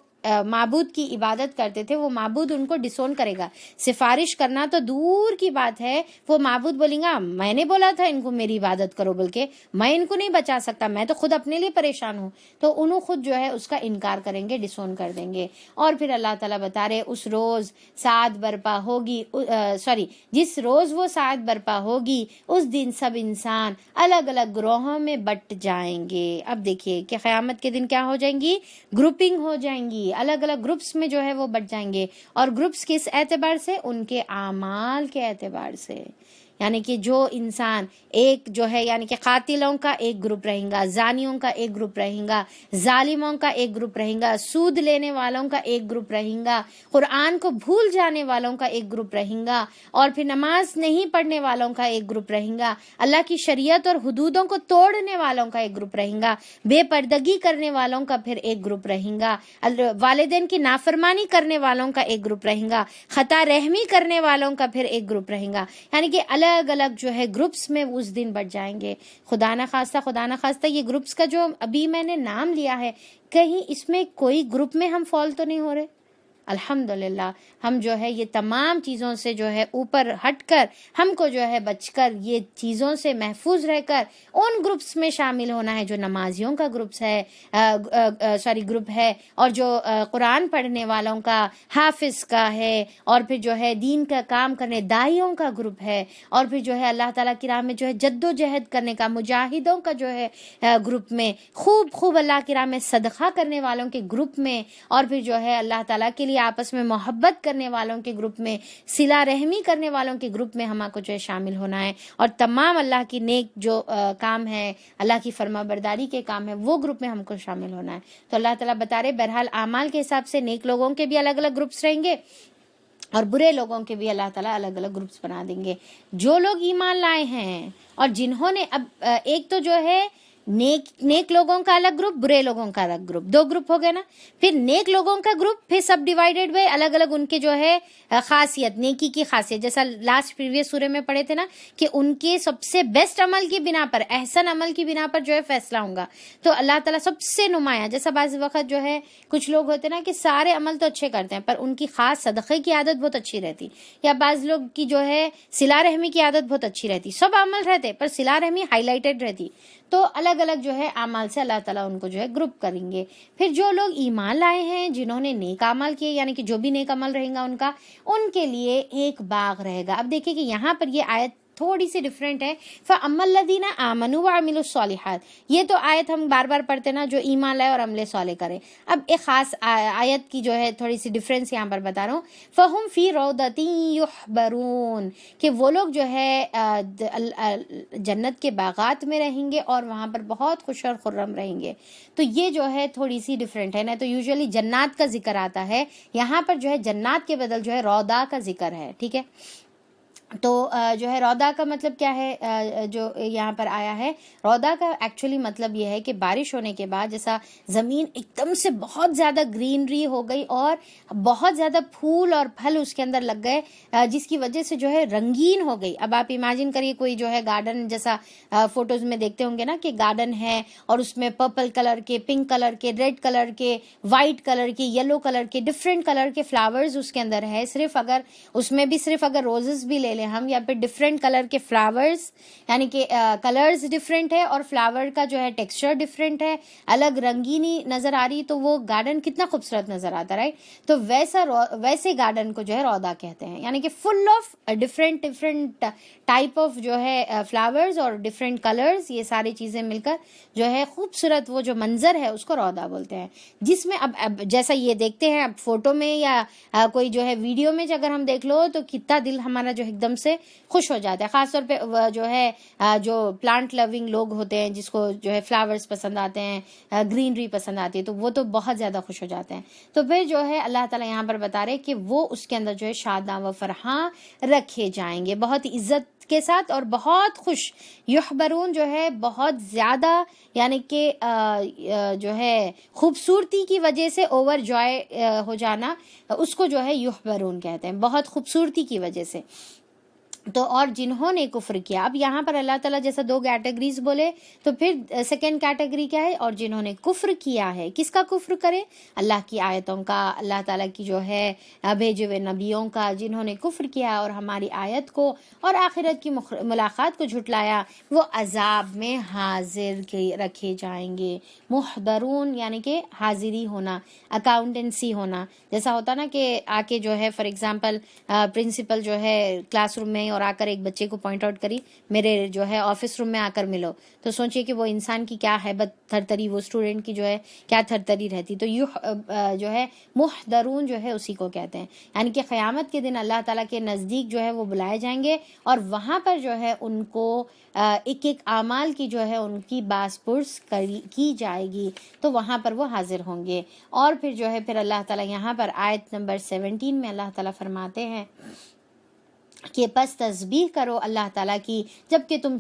معبود کی عبادت کرتے تھے وہ معبود ان کو ڈسون کرے گا. سفارش کرنا تو دور کی بات ہے، وہ معبود بولیں گا میں نے بولا تھا ان کو میری عبادت کرو، بلکہ میں ان کو نہیں بچا سکتا، میں تو خود اپنے لیے پریشان ہوں. تو انہوں خود جو ہے اس کا انکار کریں گے، ڈسون کر دیں گے. اور پھر اللہ تعالیٰ بتا رہے اس روز ساعت برپا ہوگی، جس روز وہ ساعت برپا ہوگی اس دن سب انسان الگ الگ گروہوں میں بٹ جائیں گے. اب دیکھیے کہ قیامت کے دن کیا ہو جائیں گی، گروپنگ ہو جائیں گی، الگ الگ گروپس میں جو ہے وہ بٹ جائیں گے. اور گروپس کس اعتبار سے، ان کے اعمال کے اعتبار سے. یعنی کہ جو انسان ایک جو ہے یعنی کہ قاتلوں کا ایک گروپ رہیں گا، زانیوں کا ایک گروپ رہیں گا، ظالموں کا ایک گروپ رہیں گا، سود لینے والوں کا ایک گروپ رہیں گا، قرآن کو بھول جانے والوں کا ایک گروپ رہیں گا، اور پھر نماز نہیں پڑھنے والوں کا ایک گروپ رہیں گا، اللہ کی شریعت اور حدودوں کو توڑنے والوں کا ایک گروپ رہیں گا، بے پردگی کرنے والوں کا پھر ایک گروپ رہیں گا، والدین کی نافرمانی کرنے والوں کا ایک گروپ رہیں گا، خطا رحمی کرنے والوں کا پھر ایک گروپ رہیں گا. یعنی کہ الگ الگ جو ہے گروپس میں اس دن بٹ جائیں گے. خدا نہ خواستہ یہ گروپس کا جو ابھی میں نے نام لیا ہے، کہیں اس میں کوئی گروپ میں ہم فال تو نہیں ہو رہے؟ الحمدللہ ہم جو ہے یہ تمام چیزوں سے جو ہے اوپر ہٹ کر، ہم کو جو ہے بچ کر، یہ چیزوں سے محفوظ رہ کر ان گروپس میں شامل ہونا ہے جو نمازیوں کا گروپ ہے، اور جو قرآن پڑھنے والوں کا، حافظ کا ہے، اور پھر جو ہے دین کا کام کرنے داعیوں کا گروپ ہے، اور پھر جو ہے اللہ تعالیٰ کی راہ میں جو ہے جد و جہد کرنے کا مجاہدوں کا جو ہے گروپ میں، خوب اللہ کی راہ میں صدقہ کرنے والوں کے گروپ میں، اور پھر جو ہے اللہ تعالیٰ کے لیے آپس میں محبت کرنے والوں کے گروپ میں، صلہ رحمی کرنے والوں کے گروپ میں ہم کو جو ہے شامل ہونا ہے. اور تمام اللہ کی نیک جو کام ہے، اللہ کی فرما برداری کے کام ہے، وہ گروپ میں ہم کو شامل ہونا ہے. تو اللہ تعالیٰ بتا رہے بہرحال اعمال کے حساب سے نیک لوگوں کے بھی الگ الگ گروپس رہیں گے اور برے لوگوں کے بھی اللہ تعالیٰ الگ الگ گروپس بنا دیں گے. جو لوگ ایمان لائے ہیں اور جنہوں نے، اب ایک تو جو ہے نیک لوگوں کا الگ گروپ، برے لوگوں کا الگ گروپ، دو گروپ ہو گئے نا. پھر نیک لوگوں کا گروپ پھر سب ڈیوائیڈڈ ہوئے، الگ الگ ان کے جو ہے خاصیت، نیکی کی خاصیت، جیسا لاسٹ پریویس سورے میں پڑھے تھے نا کہ ان کے سب سے بیسٹ عمل کی بنا پر، احسن عمل کی بنا پر جو ہے فیصلہ ہوگا. تو اللہ تعالیٰ سب سے نمایاں، جیسا بعض وقت جو ہے کچھ لوگ ہوتے نا کہ سارے عمل تو اچھے کرتے ہیں پر ان کی خاص صدقے کی عادت بہت اچھی رہتی، یا بعض لوگ کی جو ہے صلہ رحمی کی عادت بہت اچھی رہتی، سب عمل رہتے پر صلہ رحمی ہائی لائٹڈ رہتی. تو الگ الگ جو ہے اعمال سے اللہ تعالیٰ ان کو جو ہے گروپ کریں گے. پھر جو لوگ ایمان لائے ہیں، جنہوں نے نیک عمل کیے، یعنی کہ جو بھی نیک عمل رہے گا ان کے لیے ایک باغ رہے گا. اب دیکھیں کہ یہاں پر یہ آیت تھوڑی سی ڈیفرنٹ ہے. فَأَمَّا الَّذِينَ آمَنُوا وَعَمِلُوا الصَّالِحَاتِ، یہ تو آیت ہم بار بار پڑھتے نا، جو ایمان لائے اور عمل صالح کرے. اب ایک خاص آیت کی جو ہے تھوڑی سی ڈیفرنس یہاں پر بتا رہا ہوں. فَهُمْ فِي رَوْضَةٍ يُحْبَرُونَ، کہ وہ لوگ جو ہے جنت کے باغات میں رہیں گے اور وہاں پر بہت خوش اور خرم رہیں گے. تو یہ جو ہے تھوڑی سی ڈیفرنٹ ہے نا. تو یوزلی جنات کا ذکر آتا ہے، یہاں پر جو ہے جنات کے بدل جو ہے روضہ کا ذکر ہے. ٹھیک ہے، تو جو ہے روضہ کا مطلب کیا ہے جو یہاں پر آیا ہے، روضہ کا ایکچولی مطلب یہ ہے کہ بارش ہونے کے بعد جیسا زمین ایک دم سے بہت زیادہ گرینری ہو گئی اور بہت زیادہ پھول اور پھل اس کے اندر لگ گئے، جس کی وجہ سے جو ہے رنگین ہو گئی. اب آپ امیجن کریے کوئی جو ہے گارڈن جیسا فوٹوز میں دیکھتے ہوں گے نا کہ گارڈن ہے اور اس میں پرپل کلر کے، پنک کلر کے، ریڈ کلر کے، وائٹ کلر کے، یلو کلر کے، ڈفرینٹ کلر کے فلاورز اس کے اندر ہے. صرف اگر روزز بھی لے ہم، یا پھر ڈفرینٹ کلر کے فلاورز، یعنی کہ کلرز ڈفرینٹ ہے اور فلاور کا جو ہے ٹیکسچر ڈفرینٹ ہے، الگ رنگینی نظر آ رہی، تو وہ گارڈن کتنا خوبصورت نظر آتا ہے. تو ویسے گارڈن کو جو ہے روضہ کہتے ہیں، یعنی کہ full of different type of جو ہے فلاورز اور ڈفرینٹ کلرز، یہ ساری چیزیں مل کر جو ہے خوبصورت وہ جو منظر ہے اس کو روضہ بولتے ہیں. جس میں اب جیسا یہ دیکھتے ہیں اب فوٹو میں یا کوئی جو ہے ویڈیو میں اگر ہم دیکھ لو تو کتنا دل ہمارا جو ایک دم موسم سے خوش ہو جاتا ہے. خاص طور پہ جو ہے جو پلانٹ لونگ لوگ ہوتے ہیں, جس کو جو ہے فلاورز پسند آتے ہیں, گرینری پسند آتی ہے, تو وہ تو بہت زیادہ خوش ہو جاتے ہیں. تو پھر جو ہے اللہ تعالیٰ یہاں پر بتا رہے کہ وہ اس کے اندر جو ہے شاداں و فرحاں رکھے جائیں گے, بہت عزت کے ساتھ اور بہت خوش. یحبرون جو ہے بہت زیادہ, یعنی کہ جو ہے خوبصورتی کی وجہ سے اوور جوائے ہو جانا, اس کو جو ہے یحبرون کہتے ہیں, بہت خوبصورتی کی وجہ سے. تو اور جنہوں نے کفر کیا, اب یہاں پر اللہ تعالیٰ جیسا دو کیٹیگریز بولے, تو پھر سیکنڈ کیٹیگری کیا ہے, اور جنہوں نے کفر کیا ہے. کس کا کفر کرے؟ اللہ کی آیتوں کا, اللہ تعالیٰ کی جو ہے بھیجے ہوئے نبیوں کا. جنہوں نے کفر کیا اور ہماری آیت کو اور آخرت کی ملاقات کو جھٹلایا, وہ عذاب میں حاضر رکھے جائیں گے. محضرون یعنی کہ حاضری ہونا, اکاؤنٹنسی ہونا. جیسا ہوتا نا کہ آ کے جو ہے فار ایگزامپل پرنسپل جو ہے کلاس روم میں اور آ کر ایک بچے کو پوائنٹ آؤٹ کری, میرے جو ہے آفس روم میں آ کر ملو, تو سوچئے کہ وہ انسان کی کیا ہیبت تھرتری, وہ اسٹوڈنٹ کی جو ہے کیا تھرتری رہتی. تو جو ہے محضرون جو ہے اسی کو کہتے ہیں, یعنی کہ قیامت کے دن اللہ تعالیٰ کے نزدیک جو ہے وہ بلائے جائیں گے, اور وہاں پر جو ہے ان کو ایک ایک اعمال کی جو ہے ان کی باس پرس کی جائے گی, تو وہاں پر وہ حاضر ہوں گے. اور پھر جو ہے پھر اللہ تعالیٰ یہاں پر آیت نمبر 17 میں اللہ تعالیٰ فرماتے ہیں کہ پس تسبیح کرو اللہ تعالیٰ کی جب کہ تم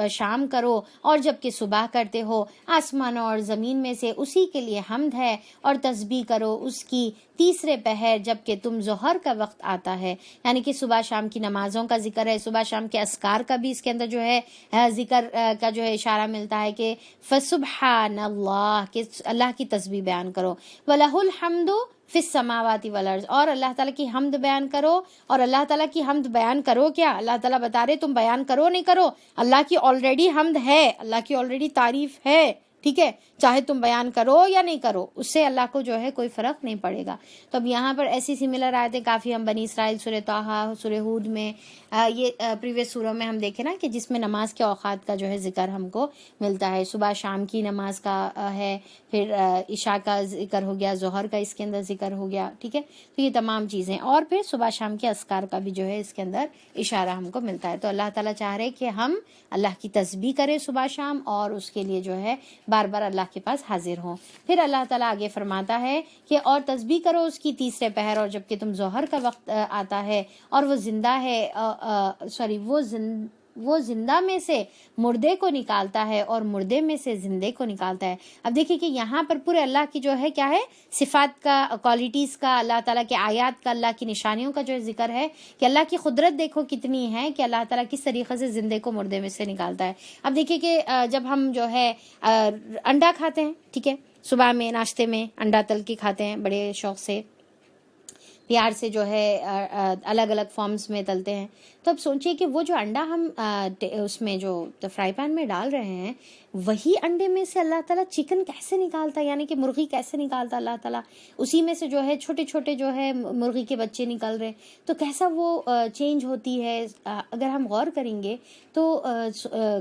شام کرو اور جب کہ صبح کرتے ہو, آسمانوں اور زمین میں سے اسی کے لیے حمد ہے, اور تسبیح کرو اس کی تیسرے پہر جب کہ تم ظہر کا وقت آتا ہے. یعنی کہ صبح شام کی نمازوں کا ذکر ہے, صبح شام کے اذکار کا بھی اس کے اندر جو ہے ذکر کا جو ہے اشارہ ملتا ہے کہ فسبحان اللہ, کہ اللہ کی تسبیح بیان کرو. وَلَهُ الْحَمْدُ فی السماوات والارض, اور اللہ تعالیٰ کی حمد بیان کرو. اور اللہ تعالیٰ کی حمد بیان کرو کیا, اللہ تعالیٰ بتا رہے تم بیان کرو نہیں کرو, اللہ کی آلریڈی حمد ہے, اللہ کی آلریڈی تعریف ہے, ٹھیک ہے, چاہے تم بیان کرو یا نہیں کرو, اس سے اللہ کو جو ہے کوئی فرق نہیں پڑے گا. تو اب یہاں پر ایسی سملر آیتیں کافی ہم بنی اسرائیل سورہ طٰہٰ, سورہ ہود میں, یہ پریویس سوروں میں ہم دیکھیں نا کہ جس میں نماز کے اوقات کا جو ہے ذکر ہم کو ملتا ہے. صبح شام کی نماز کا ہے, پھر عشاء کا ذکر ہو گیا, ظہر کا اس کے اندر ذکر ہو گیا, ٹھیک ہے. تو یہ تمام چیزیں, اور پھر صبح شام کے اذکار کا بھی جو ہے اس کے اندر اشارہ ہم کو ملتا ہے. تو اللہ تعالیٰ چاہ رہے کہ ہم اللہ کی تسبیح کریں صبح شام, اور اس کے لیے جو ہے بار بار اللہ کے پاس حاضر ہوں. پھر اللہ تعالیٰ آگے فرماتا ہے کہ اور تسبیح کرو اس کی تیسرے پہر, اور جب کہ تم ظہر کا وقت آتا ہے, اور وہ زندہ ہے وہ زندہ میں سے مردے کو نکالتا ہے, اور مردے میں سے زندے کو نکالتا ہے. اب دیکھیں کہ یہاں پر پورے اللہ کی جو ہے کیا ہے, صفات کا, کوالٹیز کا, اللہ تعالیٰ کے آیات کا, اللہ کی نشانیوں کا جو ذکر ہے کہ اللہ کی قدرت دیکھو کتنی ہے, کہ اللہ تعالیٰ کس طریقے سے زندے کو مردے میں سے نکالتا ہے. اب دیکھیں کہ جب ہم جو ہے انڈا کھاتے ہیں, ٹھیک ہے, صبح میں ناشتے میں انڈا تل کے کھاتے ہیں بڑے شوق سے, پیار سے جو ہے الگ الگ فارمز میں تلتے ہیں. تو اب سوچئے کہ وہ جو انڈا ہم اس میں جو فرائی پین میں ڈال رہے ہیں, وہی انڈے میں سے اللہ تعالیٰ چکن کیسے نکالتا ہے, یعنی کہ مرغی کیسے نکالتا اللہ تعالیٰ, اسی میں سے جو ہے چھوٹے چھوٹے جو ہے مرغی کے بچے نکل رہے. تو کیسا وہ چینج ہوتی ہے, اگر ہم غور کریں گے تو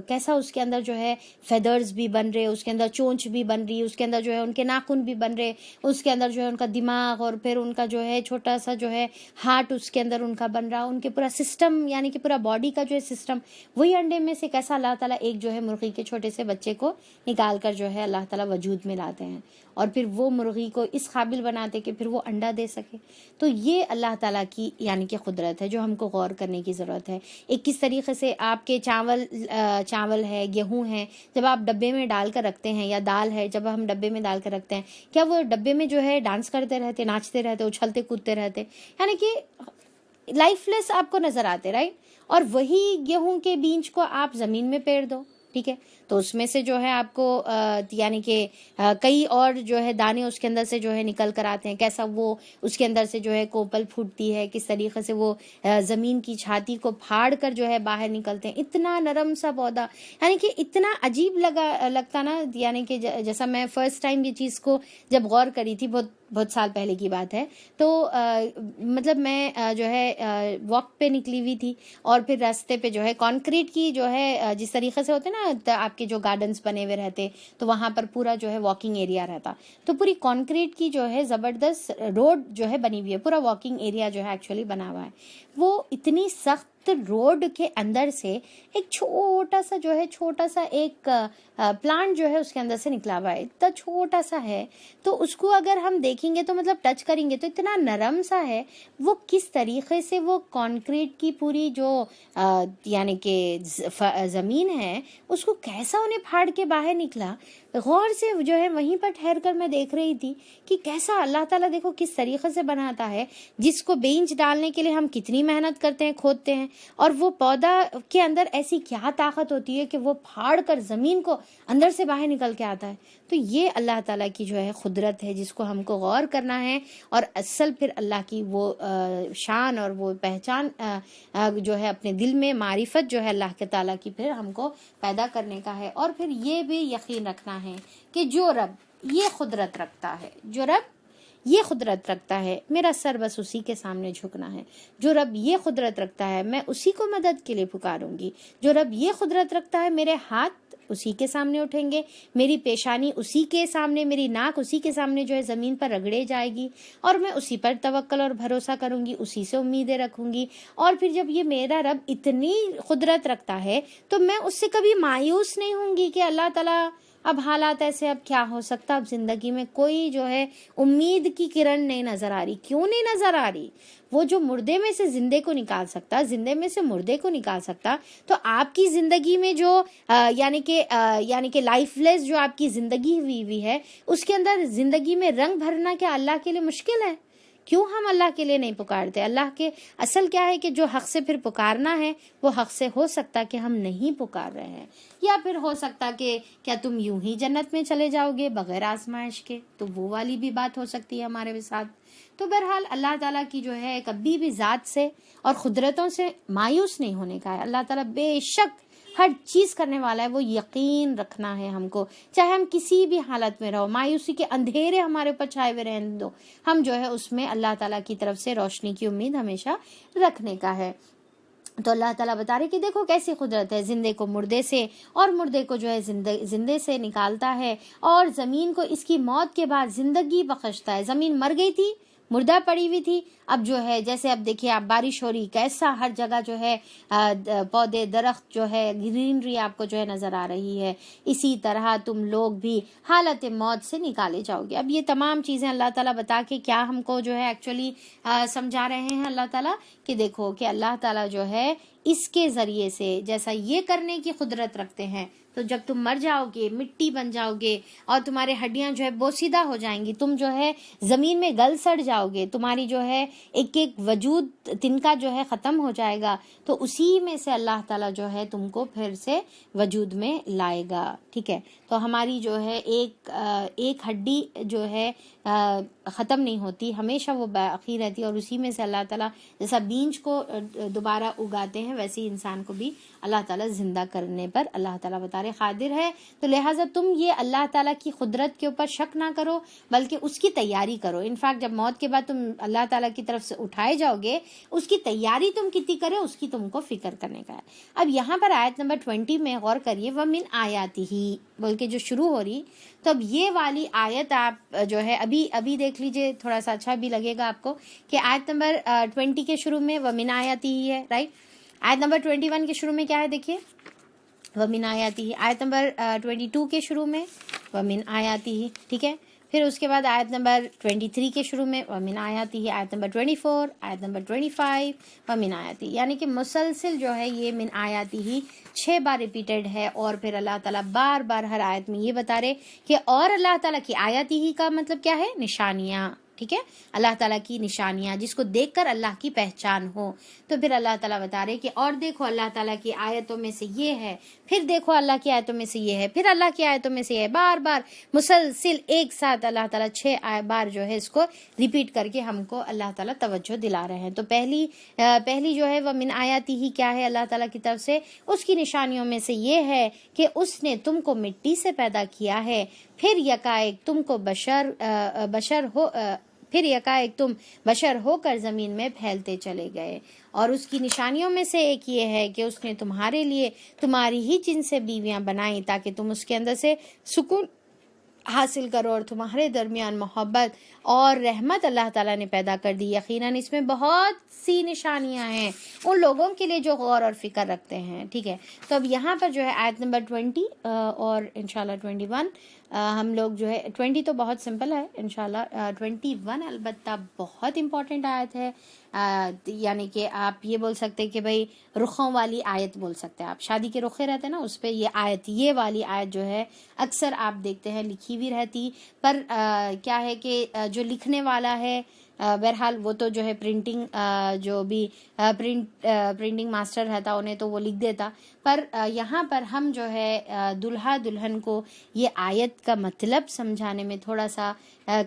کیسا اس کے اندر جو ہے فیدرز بھی بن رہے, اس کے اندر چونچ بھی بن رہی, اس کے اندر جو ہے ان کے ناخن بھی بن رہے, اس کے اندر جو ہے ان کا دماغ, اور پھر ان کا جو ہے چھوٹا سا جو ہے ہارٹ اس کے اندر ان کا بن رہا, ان کے پورا سسٹم, یعنی کہ پورا باڈی کا جو ہے سسٹم, وہی انڈے میں سے کیسا اللہ تعالیٰ ایک جو ہے مرغی کے چھوٹے سے بچے کو نکال کر جو ہے اللہ تعالیٰ وجود میں لاتے ہیں, اور پھر وہ مرغی کو اس قابل بناتے کہ پھر وہ انڈا دے سکے. تو یہ اللہ تعالیٰ کی یعنی کہ قدرت ہے جو ہم کو غور کرنے کی ضرورت ہے. ایک کس طریقے سے آپ کے چاول ہے, گیہوں ہے, جب آپ ڈبے میں ڈال کر رکھتے ہیں, یا دال ہے جب ہم ڈبے میں ڈال کر رکھتے ہیں, کیا وہ ڈبے میں جو ہے ڈانس کرتے رہتے, ناچتے رہتے, اچھلتے کودتے رہتے, یعنی کہ لائف لیس آپ کو نظر آتے, رائٹ. اور وہی گیہوں کے بیج کو آپ زمین میں پیڑ دو, ٹھیک ہے, تو اس میں سے جو ہے آپ کو یعنی کہ کئی اور جو ہے دانے اس کے اندر سے جو ہے نکل کر آتے ہیں, کیسا وہ اس کے اندر سے جو ہے کوپل پھوٹتی ہے, کس طریقے سے وہ زمین کی چھاتی کو پھاڑ کر جو ہے باہر نکلتے ہیں. اتنا نرم سا پودا, یعنی کہ اتنا عجیب لگتا نا, یعنی کہ جیسا میں فرسٹ ٹائم یہ چیز کو جب غور کری تھی, بہت سال پہلے کی بات ہے, تو مطلب میں جو ہے واک پہ نکلی ہوئی تھی, اور پھر راستے پہ جو ہے کانکریٹ کی جو ہے جس طریقے سے ہوتے نا آپ کے جو گارڈنز بنے ہوئے رہتے, تو وہاں پر پورا جو ہے واکنگ ایریا رہتا, تو پوری کانکریٹ کی جو ہے زبردست روڈ جو ہے بنی ہوئی ہے, پورا واکنگ ایریا جو ہے ایکچولی بنا ہوا ہے. وہ اتنی سخت تو روڈ کے اندر سے ایک چھوٹا سا ایک پلانٹ جو ہے اس کے اندر سے نکلا ہوا ہے، اتنا چھوٹا سا ہے، تو اس کو اگر ہم دیکھیں گے تو مطلب ٹچ کریں گے تو اتنا نرم سا ہے، وہ کس طریقے سے وہ کانکریٹ کی پوری جو یعنی کہ زمین ہے اس کو کیسا انہیں پھاڑ کے باہر نکلا. غور سے جو ہے وہیں پر ٹھہر کر میں دیکھ رہی تھی کہ کیسا اللہ تعالیٰ دیکھو کس طریقے سے بناتا ہے، جس کو بینچ ڈالنے کے لیے ہم کتنی محنت کرتے ہیں، کھودتے ہیں، اور وہ پودا کے اندر ایسی کیا طاقت ہوتی ہے کہ وہ پھاڑ کر زمین کو اندر سے باہر نکل کے آتا ہے. تو یہ اللہ تعالیٰ کی جو ہے قدرت ہے جس کو ہم کو غور کرنا ہے، اور اصل پھر اللہ کی وہ شان اور وہ پہچان جو ہے اپنے دل میں معرفت جو ہے اللہ کے تعالیٰ کی پھر ہم کو پیدا کرنے کا ہے. اور پھر یہ بھی یقین رکھنا ہے کہ جو رب یہ قدرت رکھتا ہے، جو رب یہ قدرت رکھتا ہے، میرا سر بس اسی کے سامنے جھکنا ہے. جو رب یہ قدرت رکھتا ہے میں اسی کو مدد کے لیے پکاروں گی. جو رب یہ قدرت رکھتا ہے میرے ہاتھ اسی کے سامنے اٹھیں گے، میری پیشانی اسی کے سامنے، میری ناک اسی کے سامنے جو ہے زمین پر رگڑے جائے گی، اور میں اسی پر توکل اور بھروسہ کروں گی، اسی سے امیدیں رکھوں گی. اور پھر جب یہ میرا رب اتنی قدرت رکھتا ہے تو میں اس سے کبھی مایوس نہیں ہوں گی کہ اللہ تعالیٰ اب حالات ایسے، اب کیا ہو سکتا، اب زندگی میں کوئی جو ہے امید کی کرن نہیں نظر آ رہی. کیوں نہیں نظر آ رہی؟ وہ جو مردے میں سے زندے کو نکال سکتا، زندے میں سے مردے کو نکال سکتا، تو آپ کی زندگی میں جو یعنی کہ لائف لیس جو آپ کی زندگی ہوئی ہے، اس کے اندر زندگی میں رنگ بھرنا کیا اللہ کے لیے مشکل ہے؟ کیوں ہم اللہ کے لیے نہیں پکارتے؟ اللہ کے اصل کیا ہے کہ جو حق سے پھر پکارنا ہے وہ حق سے ہو سکتا کہ ہم نہیں پکار رہے ہیں، یا پھر ہو سکتا کہ کیا تم یوں ہی جنت میں چلے جاؤ گے بغیر آزمائش کے، تو وہ والی بھی بات ہو سکتی ہے ہمارے ساتھ. تو بہرحال اللہ تعالیٰ کی جو ہے کبھی بھی ذات سے اور قدرتوں سے مایوس نہیں ہونے کا ہے. اللہ تعالیٰ بے شک ہر چیز کرنے والا ہے، وہ یقین رکھنا ہے ہم کو، چاہے ہم کسی بھی حالت میں رہو، مایوسی کے اندھیرے ہمارے اوپر چھائے ہوئے رہنے دو، ہم جو ہے اس میں اللہ تعالیٰ کی طرف سے روشنی کی امید ہمیشہ رکھنے کا ہے. تو اللہ تعالیٰ بتا رہے کہ دیکھو کیسی قدرت ہے، زندے کو مردے سے اور مردے کو جو ہے زندے سے نکالتا ہے، اور زمین کو اس کی موت کے بعد زندگی بخشتا ہے. زمین مر گئی تھی، مردہ پڑی ہوئی تھی، اب جو ہے جیسے اب دیکھیے آپ بارش ہو رہی، کیسا ہر جگہ جو ہے پودے درخت جو ہے گرینری آپ کو جو ہے نظر آ رہی ہے، اسی طرح تم لوگ بھی حالت موت سے نکالے جاؤ گے. اب یہ تمام چیزیں اللہ تعالیٰ بتا کے کیا ہم کو جو ہے ایکچولی سمجھا رہے ہیں اللہ تعالیٰ کہ دیکھو کہ اللہ تعالیٰ جو ہے اس کے ذریعے سے جیسا یہ کرنے کی قدرت رکھتے ہیں، تو جب تم مر جاؤ گے، مٹی بن جاؤ گے، اور تمہارے ہڈیاں جو ہے بوسیدہ ہو جائیں گی، تم جو ہے زمین میں گل سڑ جاؤ گے، تمہاری جو ہے ایک ایک وجود تنکا جو ہے ختم ہو جائے گا، تو اسی میں سے اللہ تعالیٰ جو ہے تم کو پھر سے وجود میں لائے گا. ٹھیک ہے، تو ہماری جو ہے ایک ہڈی جو ہے ختم نہیں ہوتی، ہمیشہ وہ باقی رہتی ہے، اور اسی میں سے اللہ تعالیٰ جیسا بیج کو دوبارہ اگاتے ہیں ویسے ہی انسان کو بھی اللہ تعالیٰ زندہ کرنے پر اللہ تعالیٰ بتا رہے قادر ہے. تو لہٰذا تم یہ اللہ تعالیٰ کی قدرت کے اوپر شک نہ کرو، بلکہ اس کی تیاری کرو. انفیکٹ جب موت کے بعد تم اللہ تعالیٰ کی طرف سے اٹھائے جاؤ گے، اس کی تیاری تم کتنی کرے اس کی تم کو فکر کرنے کا ہے. اب یہاں پر آیت نمبر 20 میں غور کریے، وَمِنْ آیَاتِهِ بول کے جو شروع ہو رہی، تو اب یہ والی آیت آپ جو ہے ابھی دیکھ لیجئے، تھوڑا سا اچھا بھی لگے گا آپ کو کہ آیت نمبر 20 کے شروع میں وَمِنْ آیَاتِهِ ہے، رائٹ. آیت نمبر 21 کے شروع میں کیا ہے دیکھیے، وَمِنْ آیَاتِهِ. آیت نمبر 22 کے شروع میں وَمِنْ آیَاتِهِ، ٹھیک ہے. پھر اس کے بعد آیت نمبر 23 کے شروع میں وَمِنْ آیَاتِهِ. آیت نمبر 24، آیت نمبر 25 وَمِنْ آیَاتِهِ. یعنی کہ مسلسل جو ہے یہ من آیاتِهِ 6 بار ریپیٹڈ ہے، اور پھر اللہ تعالیٰ بار بار ہر آیت میں یہ بتا رہے کہ اور اللہ تعالیٰ کی آیاتِهِ کا مطلب کیا ہے، نشانیاں. ٹھیک ہے، اللہ تعالیٰ کی نشانیاں جس کو دیکھ کر اللہ کی پہچان ہو. تو پھر اللہ تعالیٰ بتا رہے کہ اور دیکھو اللہ تعالیٰ کی آیتوں میں سے یہ ہے، پھر دیکھو اللہ کی آیتوں میں سے یہ ہے، پھر اللہ کی آیتوں میں سے یہ ہے. بار بار مسلسل ایک ساتھ اللہ تعالیٰ 6 بار جو ہے اس کو ریپیٹ کر کے ہم کو اللہ تعالیٰ توجہ دلا رہے ہیں. تو پہلی جو ہے وہ من آیاتی ہی کیا ہے اللہ تعالیٰ کی طرف سے، اس کی نشانیوں میں سے یہ ہے کہ اس نے تم کو مٹی سے پیدا کیا ہے، پھر یکایک تم کو تم بشر ہو کر زمین میں پھیلتے چلے گئے. اور اس کی نشانیوں میں سے ایک یہ ہے کہ اس نے تمہارے لیے تمہاری ہی جن سے بیویاں بنائیں تاکہ تم اس کے اندر سے سکون حاصل کرو اور تمہارے درمیان محبت اور رحمت اللہ تعالیٰ نے پیدا کر دی. یقیناً اس میں بہت سی نشانیاں ہیں ان لوگوں کے لیے جو غور اور فکر رکھتے ہیں. ٹھیک ہے, تو اب یہاں پر جو ہے آیت نمبر 20 اور انشاءاللہ 21 ہم لوگ جو ہے 20 تو بہت سمپل ہے انشاءاللہ, 21 البتہ بہت امپورٹنٹ آیت ہے. یعنی کہ آپ یہ بول سکتے کہ بھئی رخوں والی آیت بول سکتے ہیں آپ, شادی کے رخے رہتے ہیں نا, اس پہ یہ آیت, یہ والی آیت جو ہے اکثر آپ دیکھتے ہیں لکھی ہوئی رہتی, پر کیا ہے کہ جو لکھنے والا ہے بہرحال وہ تو جو ہے پرنٹنگ جو بھی پرنٹنگ ماسٹر رہتا انہیں تو وہ لکھ دیتا, پر یہاں پر ہم جو ہے دلہا دلہن کو یہ آیت کا مطلب سمجھانے میں تھوڑا سا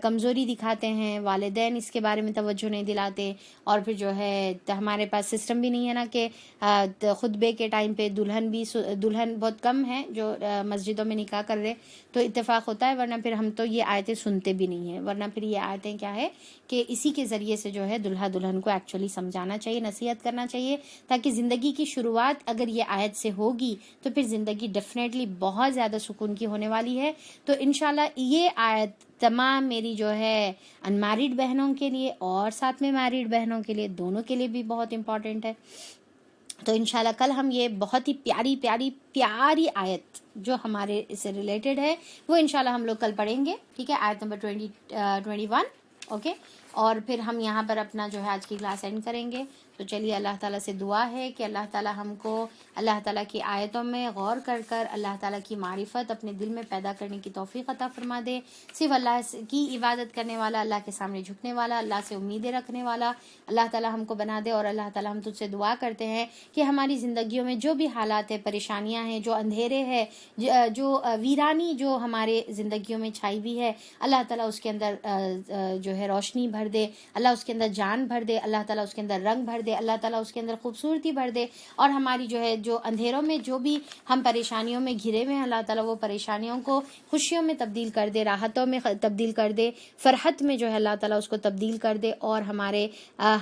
کمزوری دکھاتے ہیں. والدین اس کے بارے میں توجہ نہیں دلاتے, اور پھر جو ہے ہمارے پاس سسٹم بھی نہیں ہے نا کہ خطبے کے ٹائم پہ دلہن بہت کم ہیں جو مسجدوں میں نکاح کر رہے, تو اتفاق ہوتا ہے, ورنہ پھر ہم تو یہ آیتیں سنتے بھی نہیں ہیں. ورنہ پھر یہ آیتیں کیا ہے کہ اسی کے ذریعے سے جو ہے دلہا دلہن کو ایکچولی سمجھانا چاہیے, نصیحت کرنا چاہیے, تاکہ زندگی کی شروعات اگر یہ آیت سے ہوگی تو پھر زندگی ڈیفینیٹلی بہت زیادہ سکون کی ہونے والی ہے. تو انشاءاللہ یہ آیت تمام میری جو ہے انمیرڈ بہنوں کے لیے اور ساتھ میں میرڈ بہنوں کے لیے, دونوں کے لیے بھی بہت امپورٹنٹ ہے. تو انشاءاللہ کل ہم یہ بہت ہی پیاری پیاری پیاری آیت جو ہمارے سے ریلیٹڈ ہے وہ انشاءاللہ ہم لوگ کل پڑھیں گے. ٹھیک ہے, آیت نمبر 21. اوکے, اور پھر ہم یہاں پر اپنا جو ہے آج کی کلاس اینڈ کریں گے. تو چلیے اللہ تعالیٰ سے دعا ہے کہ اللہ تعالیٰ ہم کو اللہ تعالیٰ کی آیتوں میں غور کر کر اللہ تعالیٰ کی معرفت اپنے دل میں پیدا کرنے کی توفیق عطا فرما دے. صرف اللہ کی عبادت کرنے والا, اللہ کے سامنے جھکنے والا, اللہ سے امیدیں رکھنے والا اللہ تعالیٰ ہم کو بنا دے. اور اللہ تعالیٰ ہم تجھ سے دعا کرتے ہیں کہ ہماری زندگیوں میں جو بھی حالات ہیں, پریشانیاں ہیں, جو اندھیرے ہیں, جو ویرانی جو ہمارے زندگیوں میں چھائی ہوئی ہے, اللہ تعالیٰ اس کے اندر جو ہے روشنی بھر دے, اللہ اس کے اندر جان بھر دے, اللہ تعالیٰ اس کے اندر رنگ بھر دے, اللہ تعالیٰ اس کے اندر خوبصورتی بھر دے. اور ہماری جو ہے جو اندھیروں میں جو بھی ہم پریشانیوں میں گھرے ہوئے ہیں, اللہ تعالیٰ وہ پریشانیوں کو خوشیوں میں تبدیل کر دے, راحتوں میں تبدیل کر دے, فرحت میں جو ہے اللہ تعالیٰ اس کو تبدیل کر دے. اور ہمارے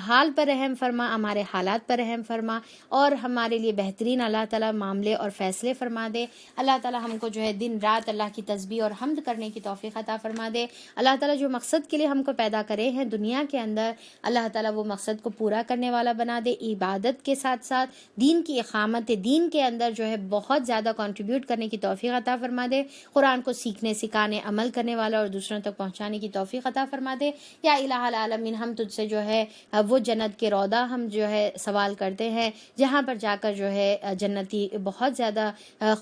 حال پر رحم فرما, ہمارے حالات پر رحم فرما, اور ہمارے لیے بہترین اللہ تعالیٰ معاملے اور فیصلے فرما دے. اللہ تعالیٰ ہم کو جو ہے دن رات اللہ کی تسبیح اور حمد کرنے کی توفیق عطا فرما دے. اللہ تعالیٰ جو مقصد کے لیے ہم کو پیدا کرے ہیں دنیا کے اندر, اللہ تعالیٰ وہ مقصد کو پورا کرنے والا بنا دے. عبادت کے ساتھ ساتھ دین کی اقامت دین کے اندر جو ہے بہت زیادہ کنٹریبیوٹ کرنے کی توفیق عطا فرما دے. قرآن کو سیکھنے, سکھانے, عمل کرنے والا اور دوسروں تک پہنچانے کی توفیق عطا فرما دے. یا الہ العالمین, ہم تجھ سے جو ہے وہ جنت کے روضہ ہم جو ہے سوال کرتے ہیں جہاں پر جا کر جو ہے جنتی بہت زیادہ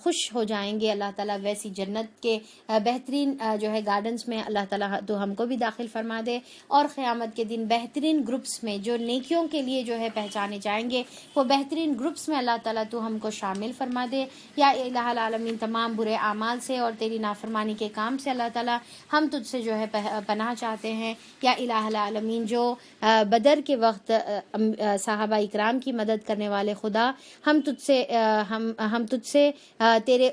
خوش ہو جائیں گے. اللہ تعالیٰ ویسی جنت کے بہترین جو ہے گارڈنز میں اللہ تعالیٰ تو ہم کو بھی داخل فرما دے. اور قیامت کے دن بہترین گروپس میں جو نیکیوں کے لیے جو ہے پہچانے جائیں گے, وہ بہترین گروپس میں اللہ تعالیٰ تو ہم کو شامل فرما دے. یا الہ العالمین, تمام برے اعمال سے اور تیری نافرمانی کے کام سے اللہ تعالیٰ ہم تجھ سے جو ہے پناہ چاہتے ہیں. یا الہ العالمین, جو بدر کے وقت صحابہ اکرام کی مدد کرنے والے خدا, ہم تجھ سے تیرے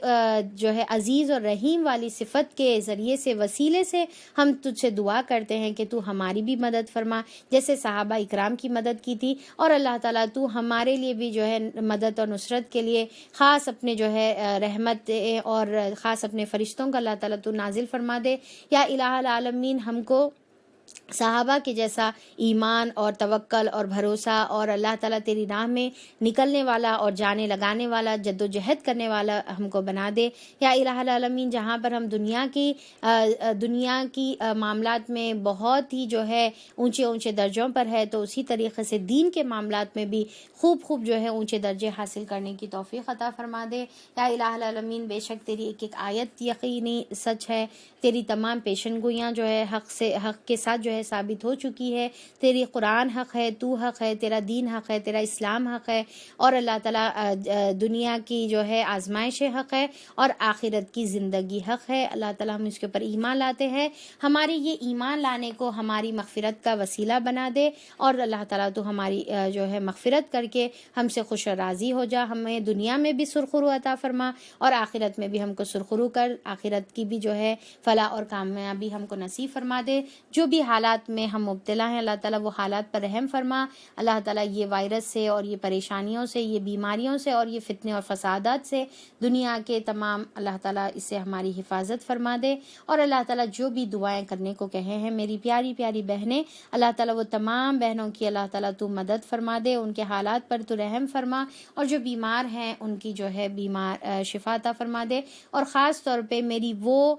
جو ہے عزیز اور رحیم والی صفت کے ذریعے سے, وسیلے سے ہم تجھ سے دعا کرتے ہیں کہ تو ہماری بھی مدد فرما جیسے صحابہ اکرام کی مدد کی تھی. اور اللہ تعالیٰ تو ہمارے لیے بھی جو ہے مدد اور نصرت کے لیے خاص اپنے جو ہے رحمت اور خاص اپنے فرشتوں کا اللہ تعالیٰ تو نازل فرما دے. یا الہ العالمین, ہم کو صحابہ کے جیسا ایمان اور توکل اور بھروسہ اور اللہ تعالیٰ تیری راہ میں نکلنے والا اور جانے لگانے والا, جد و جہد کرنے والا ہم کو بنا دے. یا الہ العالمین, جہاں پر ہم دنیا کی معاملات میں بہت ہی جو ہے اونچے درجوں پر ہے, تو اسی طریقے سے دین کے معاملات میں بھی خوب جو ہے اونچے درجے حاصل کرنے کی توفیق عطا فرما دے. یا الہ العالمین, بے شک تیری ایک ایک آیت یقینی سچ ہے, تیری تمام پیشن گوئیاں جو ہے حق کے ساتھ جو ہے ثابت ہو چکی ہے. تیری قرآن حق ہے, تو حق ہے, تیرا دین حق ہے, تیرا اسلام حق ہے, اور اللہ تعالیٰ دنیا کی جو ہے آزمائش حق ہے, اور آخرت کی زندگی حق ہے. اللہ تعالیٰ ہم اس کے اوپر ایمان لاتے ہیں, ہمارے یہ ایمان لانے کو ہماری مغفرت کا وسیلہ بنا دے. اور اللہ تعالیٰ تو ہماری جو ہے مغفرت کر کے ہم سے خوش و راضی ہو جا. ہمیں دنیا میں بھی سرخرو عطا فرما, اور آخرت میں بھی ہم کو سرخرو کر آخرت کی بھی جو ہے فلاح اور کامیابی ہم کو نصیب فرما دے. جو بھی حالات میں ہم مبتلا ہیں، اللہ تعالیٰ وہ حالات پر رحم فرما۔ اللہ تعالیٰ یہ وائرس سے اور یہ پریشانیوں سے، یہ بیماریوں سے اور یہ فتنے اور فسادات سے دنیا کے تمام، اللہ تعالیٰ اس سے ہماری حفاظت فرما دے۔ اور اللہ تعالیٰ جو بھی دعائیں کرنے کو کہے ہیں میری پیاری پیاری بہنیں، اللہ تعالیٰ وہ تمام بہنوں کی اللہ تعالیٰ تو مدد فرما دے، ان کے حالات پر تو رحم فرما، اور جو بیمار ہیں ان کی جو ہے بیمار شفا عطا فرما دے۔ اور خاص طور پہ میری وہ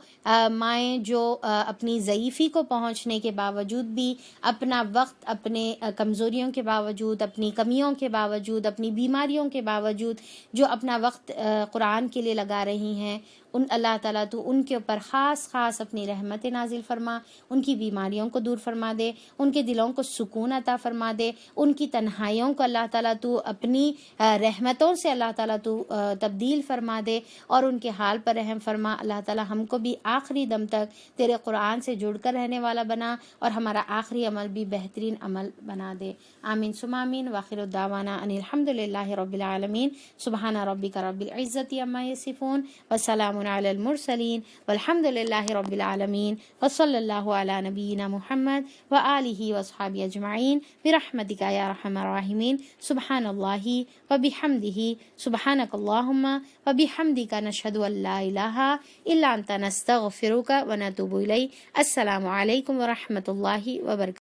مائیں جو اپنی ضعیفی کو پہنچنے کے باوجود بھی، اپنا وقت اپنے کمزوریوں کے باوجود، اپنی کمیوں کے باوجود، اپنی بیماریوں کے باوجود جو اپنا وقت قرآن کے لیے لگا رہی ہیں، ان اللہ تعالیٰ تو ان کے اوپر خاص اپنی رحمت نازل فرما، ان کی بیماریوں کو دور فرما دے، ان کے دلوں کو سکون عطا فرما دے، ان کی تنہائیوں کو اللہ تعالیٰ تو اپنی رحمتوں سے اللہ تعالیٰ تو تبدیل فرما دے، اور ان کے حال پر رحم فرما۔ اللہ تعالیٰ ہم کو بھی آخری دم تک تیرے قرآن سے جڑ کر رہنے والا بنا، اور ہمارا آخری عمل بھی بہترین عمل بنا دے۔ آمین ثم آمین۔ وآخر دعوانا ان الحمد للہ رب العالمین۔ سبحان ربک رب العزت عما یصفون وسلام علی المرسلین والحمد للہ رب العالمین، وصلی اللہ علی نبینا محمد وآلہ وصحبہ اجمعین برحمتک یا ارحم الراحمین۔ سبحان اللہ وبحمدہ، سبحانک اللہم وبحمدک، نشہد ان لا الہ الا انت، نستغفرک ونتوب الیک۔ السلام علیکم ورحمۃ اللہ وبرکاتہ۔